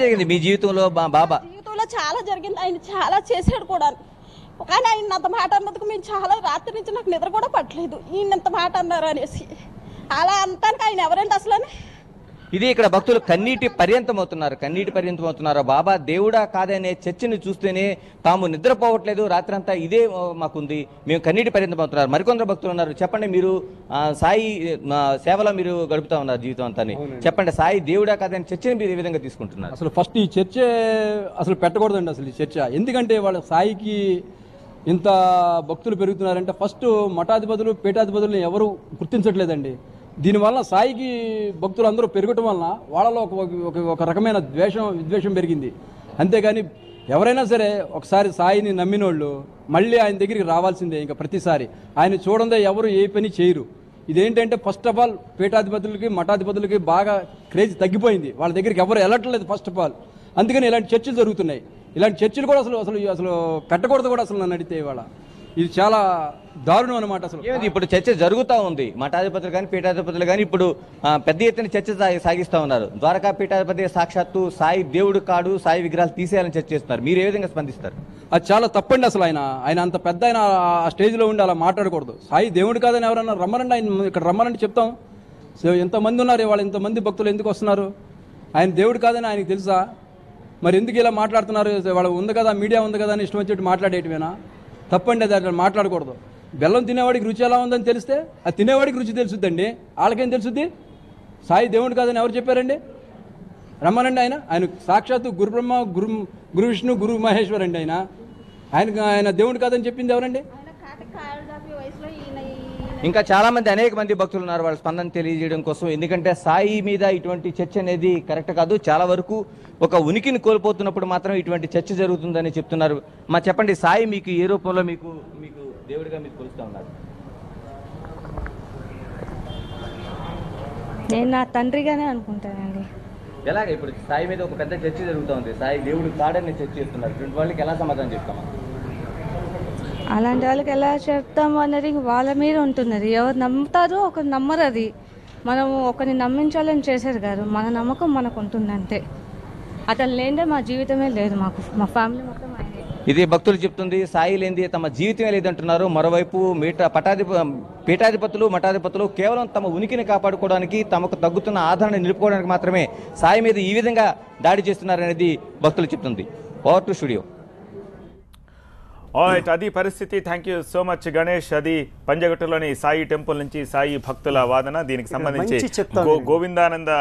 జరిగింది మీ జీవితంలో? బాబా జీవితంలో చాలా జరిగింది, ఆయన చాలా చేశాడు కూడా. కానీ ఆయన అంత మాట అన్నందుకు మేము చాలా రాత్రి నుంచి నాకు నిద్ర కూడా పట్టలేదు, ఈయన ఇంత మాట అన్నారు అనేసి. అలా అంటానికి ఆయన ఎవరండి అసలు? ఇది ఇక్కడ భక్తులు కన్నీటి పర్యంతం అవుతున్నారు. బాబా దేవుడా కాదనే చర్చని చూస్తేనే తాము నిద్రపోవట్లేదు, రాత్రి అంతా ఇదే మాకుంది, మేము కన్నీటి పర్యంతం అవుతున్నారు. మరికొందరు భక్తులు ఉన్నారు. చెప్పండి, మీరు సాయి సేవలో మీరు గడుపుతా ఉన్నారు జీవితం అంతా. చెప్పండి, సాయి దేవుడా కాదనే చర్చని మీరు ఏ విధంగా తీసుకుంటున్నారు? అసలు ఫస్ట్ ఈ చర్చ అసలు పెట్టకూడదండి అసలు ఈ చర్చ. ఎందుకంటే వాళ్ళ సాయికి ఇంత భక్తులు పెరుగుతున్నారంటే ఫస్ట్ మఠాధిపతులు పీఠాధిపతులను ఎవరు గుర్తించట్లేదండి. దీనివల్ల సాయికి భక్తులు అందరూ పెరగటం వలన వాళ్ళలో ఒక రకమైన విద్వేషం పెరిగింది. అంతేగాని ఎవరైనా సరే ఒకసారి సాయిని నమ్మినోళ్ళు మళ్ళీ ఆయన దగ్గరికి రావాల్సిందే. ఇంకా ప్రతిసారి ఆయన చూడందే ఎవరు ఏ పని చేయరు. ఇదేంటంటే ఫస్ట్ ఆఫ్ ఆల్ పీఠాధిపతులకి మఠాధిపతులకి బాగా క్రేజ్ తగ్గిపోయింది, వాళ్ళ దగ్గరికి ఎవరు వెళ్ళట్లేదు ఫస్ట్ ఆఫ్ ఆల్. అందుకని ఇలాంటి చర్చలు జరుగుతున్నాయి. ఇలాంటి చర్చలు కూడా అసలు పెట్టకూడదు కూడా అసలు నన్ను అడిగితే. ఇవాళ ఇది చాలా దారుణం అనమాట. అసలు ఇప్పుడు చర్చ జరుగుతూ ఉంది, మఠాధిపతులు కానీ పీఠాధిపతులు కానీ ఇప్పుడు పెద్ద ఎత్తున చర్చ సాగిస్తూ ఉన్నారు. ద్వారకా పీఠాధిపతి సాక్షాత్తు సాయి దేవుడు కాడు, సాయి విగ్రహాలు తీసేయాలని చర్చ చేస్తున్నారు. మీరు ఏ విధంగా స్పందిస్తారు? అది చాలా తప్పండి. అసలు ఆయన అంత పెద్ద ఆయన ఆ స్టేజ్లో ఉండి అలా మాట్లాడకూడదు. సాయి దేవుడు కాదని ఎవరన్నా రమ్మనండి, ఆయన ఇక్కడ రమ్మనండి చెప్తాం. సో ఎంతమంది ఉన్నారు ఇవాళ, ఇంతమంది భక్తులు ఎందుకు వస్తున్నారు? ఆయన దేవుడు కాదని ఆయనకు తెలుసా? మరి ఎందుకు ఇలా మాట్లాడుతున్నారు? వాళ్ళ ఉంది కదా, మీడియా ఉంది కదా అని ఇష్టం వచ్చేట్టు మాట్లాడేటివేనా? తప్పండి, అది అట్లా మాట్లాడకూడదు. బెల్లం తినేవాడికి రుచి ఎలా ఉందని తెలిస్తే అది తినేవాడికి రుచి తెలుసుద్దండి. వాళ్ళకేం తెలుసుద్ది? సాయి దేవుడు కాదని ఎవరు చెప్పారండి? రమ్మనండి. ఆయన సాక్షాత్తు గురు బ్రహ్మ గురు విష్ణు గురు మహేశ్వర్ అండి. ఆయన దేవుడు కాదని చెప్పింది ఎవరండి? ఇంకా చాలా మంది అనేక మంది భక్తులు ఉన్నారు, వాళ్ళ స్పందన తెలియజేయడం కోసం. ఎందుకంటే సాయి మీద ఇటువంటి చర్చ అనేది కరెక్ట్ కాదు. చాలా వరకు ఒక ఉనికిని కోల్పోతున్నప్పుడు మాత్రం ఇటువంటి చర్చ జరుగుతుందని చెప్తున్నారు. చెప్పండి, సాయి మీకు ఏ రూపంలో మీకు దేవుడిగా మీరు కొలుస్తూ ఉన్నారు? నేను నా తండ్రిగానే అనుకుంటానండి. ఎలాగ ఇప్పుడు సాయి మీద ఒక పెద్ద చర్చ జరుగుతూ ఉంది, సాయి దేవుడు కాడని చర్చ చేస్తున్నారు. ఇటువంటి వాళ్ళకి ఎలా సమాధానం చెప్తామా? అలాంటి వాళ్ళకి ఎలా చెప్తాము అనేది వాళ్ళ మీద ఉంటున్నది. ఎవరు నమ్ముతారో ఒకరు నమ్మరు. అది మనము ఒకరిని నమ్మించాలని చేశారు కాదు, మన నమ్మకం మనకు ఉంటుంది అంతే. అతను లేదే మా జీవితమే లేదు, మా ఫ్యామిలీ మొత్తం ఆయనే. ఇది భక్తులు చెప్తుంది. సాయి లేనిది తమ జీవితమే లేదంటున్నారు. మరోవైపు పీఠాధిపతులు మఠాధిపతులు కేవలం తమ ఉనికిని కాపాడుకోవడానికి, తమకు తగ్గుతున్న ఆదరణ నిలుపుకోవడానికి మాత్రమే సాయి మీద ఈ విధంగా దాడి చేస్తున్నారనేది భక్తులు చెప్తుంది. Over to studio. ఆల్రైట్, అది పరిస్థితి. Thank you so much Ganesh. అది పంజగుట్టలోని సాయి టెంపుల్ నుంచి సాయి భక్తుల వాదన. దీనికి సంబంధించి గోవిందానంద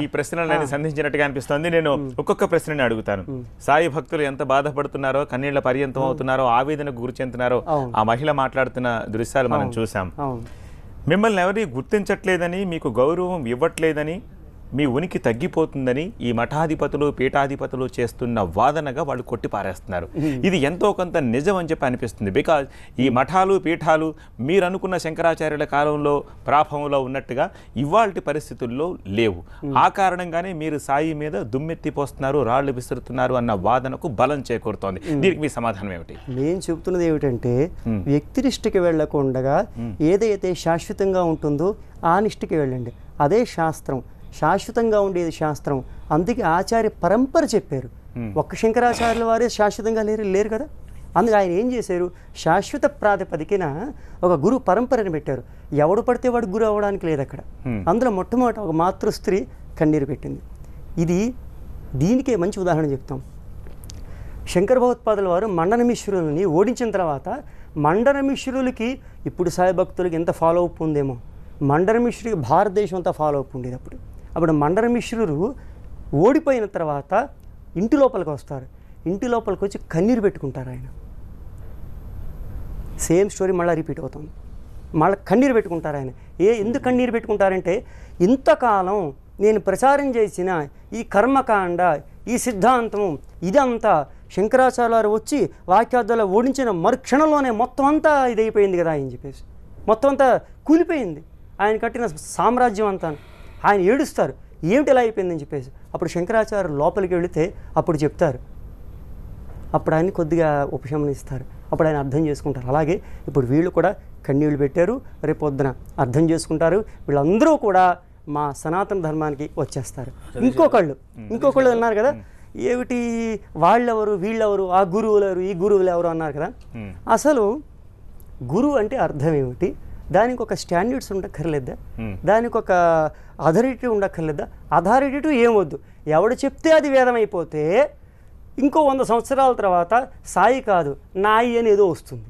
ఈ ప్రశ్నలను సంధించినట్టుగా అనిపిస్తుంది. నేను ఒక్కొక్క ప్రశ్నని అడుగుతాను. సాయి భక్తులు ఎంత బాధపడుతున్నారో, కన్నీళ్ల పర్యంతం అవుతున్నారో, ఆవేదనకు గురి చెందుతున్నారో ఆ మహిళ మాట్లాడుతున్న దృశ్యాలు మనం చూసాం. మిమ్మల్ని ఎవరి గుర్తించట్లేదని, మీకు గౌరవం ఇవ్వట్లేదని, మీ ఉనికి తగ్గిపోతుందని ఈ మఠాధిపతులు పీఠాధిపతులు చేస్తున్న వాదనగా వాళ్ళు కొట్టిపారేస్తున్నారు. ఇది ఎంతో కొంత నిజం అని చెప్పి అనిపిస్తుంది. బికాజ్ ఈ మఠాలు పీఠాలు మీరు అనుకున్న శంకరాచార్యుల కాలంలో ప్రాభవంలో ఉన్నట్టుగా ఇవాల్టి పరిస్థితుల్లో లేవు. ఆ కారణంగానే మీరు సాయి మీద దుమ్మెత్తిపోస్తున్నారు, రాళ్లు విసురుతున్నారు అన్న వాదనకు బలం చేకూరుతోంది. దీనికి మీ సమాధానం ఏమిటి? నేను చెబుతున్నది ఏమిటంటే, వ్యక్తినిష్ఠకి వెళ్లకుండా ఏదైతే శాశ్వతంగా ఉంటుందో ఆ నిష్ఠకి వెళ్ళండి. అదే శాస్త్రం, శాశ్వతంగా ఉండేది శాస్త్రం. అందుకే ఆచార్య పరంపర చెప్పారు. ఒక్క శంకరాచార్యుల వారే శాశ్వతంగా లేరు కదా. అందుకే ఆయన ఏం చేశారు, శాశ్వత ప్రాతిపదికన ఒక గురు పరంపరని పెట్టారు. ఎవడు పడితే వాడు గురు అవ్వడానికి లేదు అక్కడ. అందులో మొట్టమొదట ఒక మాతృస్త్రీ కన్నీరు పెట్టింది. దీనికే మంచి ఉదాహరణ చెప్తాం. శంకర భగవత్పాదుల వారు మండన మిశ్రులని ఓడించిన తర్వాత, మండన మిశ్రులకి ఇప్పుడు సాయి భక్తులకి ఎంత ఫాలో అప్ ఉందేమో, మండన మిశ్రుడికి భారతదేశం అంతా ఫాలో అప్ ఉండేది. అప్పుడు మండన మిశ్రులు ఓడిపోయిన తర్వాత ఇంటి లోపలికి వస్తారు. ఇంటి లోపలికి వచ్చి కన్నీరు పెట్టుకుంటారు. ఆయన సేమ్ స్టోరీ మళ్ళీ రిపీట్ అవుతుంది. మళ్ళీ కన్నీరు పెట్టుకుంటారు ఆయన. ఎందుకు కన్నీరు పెట్టుకుంటారంటే, ఇంతకాలం నేను ప్రచారం చేసిన ఈ కర్మకాండ, ఈ సిద్ధాంతము, ఇదంతా శంకరాచార్యులు వచ్చి వాక్యార్థాలు ఓడించిన మరుక్షణంలోనే మొత్తం అంతా ఇదైపోయింది కదా అని చెప్పేసి, మొత్తం అంతా కూలిపోయింది. ఆయన కట్టిన సామ్రాజ్యం అంతా. ఆయన ఏడుస్తారు, ఏమిటి ఇలా అయిపోయిందని చెప్పేసి. అప్పుడు శంకరాచార్యులు లోపలికి వెళితే అప్పుడు చెప్తారు. అప్పుడు ఆయన కొద్దిగా ఉపశమనిస్తారు. అప్పుడు ఆయన అర్థం చేసుకుంటారు. అలాగే ఇప్పుడు వీళ్ళు కూడా కన్నీళ్ళు పెట్టారు, రేపు పొద్దున అర్థం చేసుకుంటారు. వీళ్ళందరూ కూడా మా సనాతన ధర్మానికి వచ్చేస్తారు. ఇంకొకళ్ళు అన్నారు కదా, ఏమిటి వాళ్ళెవరు వీళ్ళెవరు, ఆ గురువులు ఎవరు ఈ గురువులు ఎవరు అన్నారు కదా. అసలు గురువు అంటే అర్థం ఏమిటి? దానికి ఒక స్టాండర్డ్స్ ఉండక్కర్లేదా? దానికి ఒక అథారిటీ ఉండక్కర్లేదా? అథారిటీ ఏమొద్దు, ఎవడు చెప్తే అది వేదం అయిపోతే ఇంకో 100 సంవత్సరాల తర్వాత సాయి కాదు నాయి అని ఏదో వస్తుంది.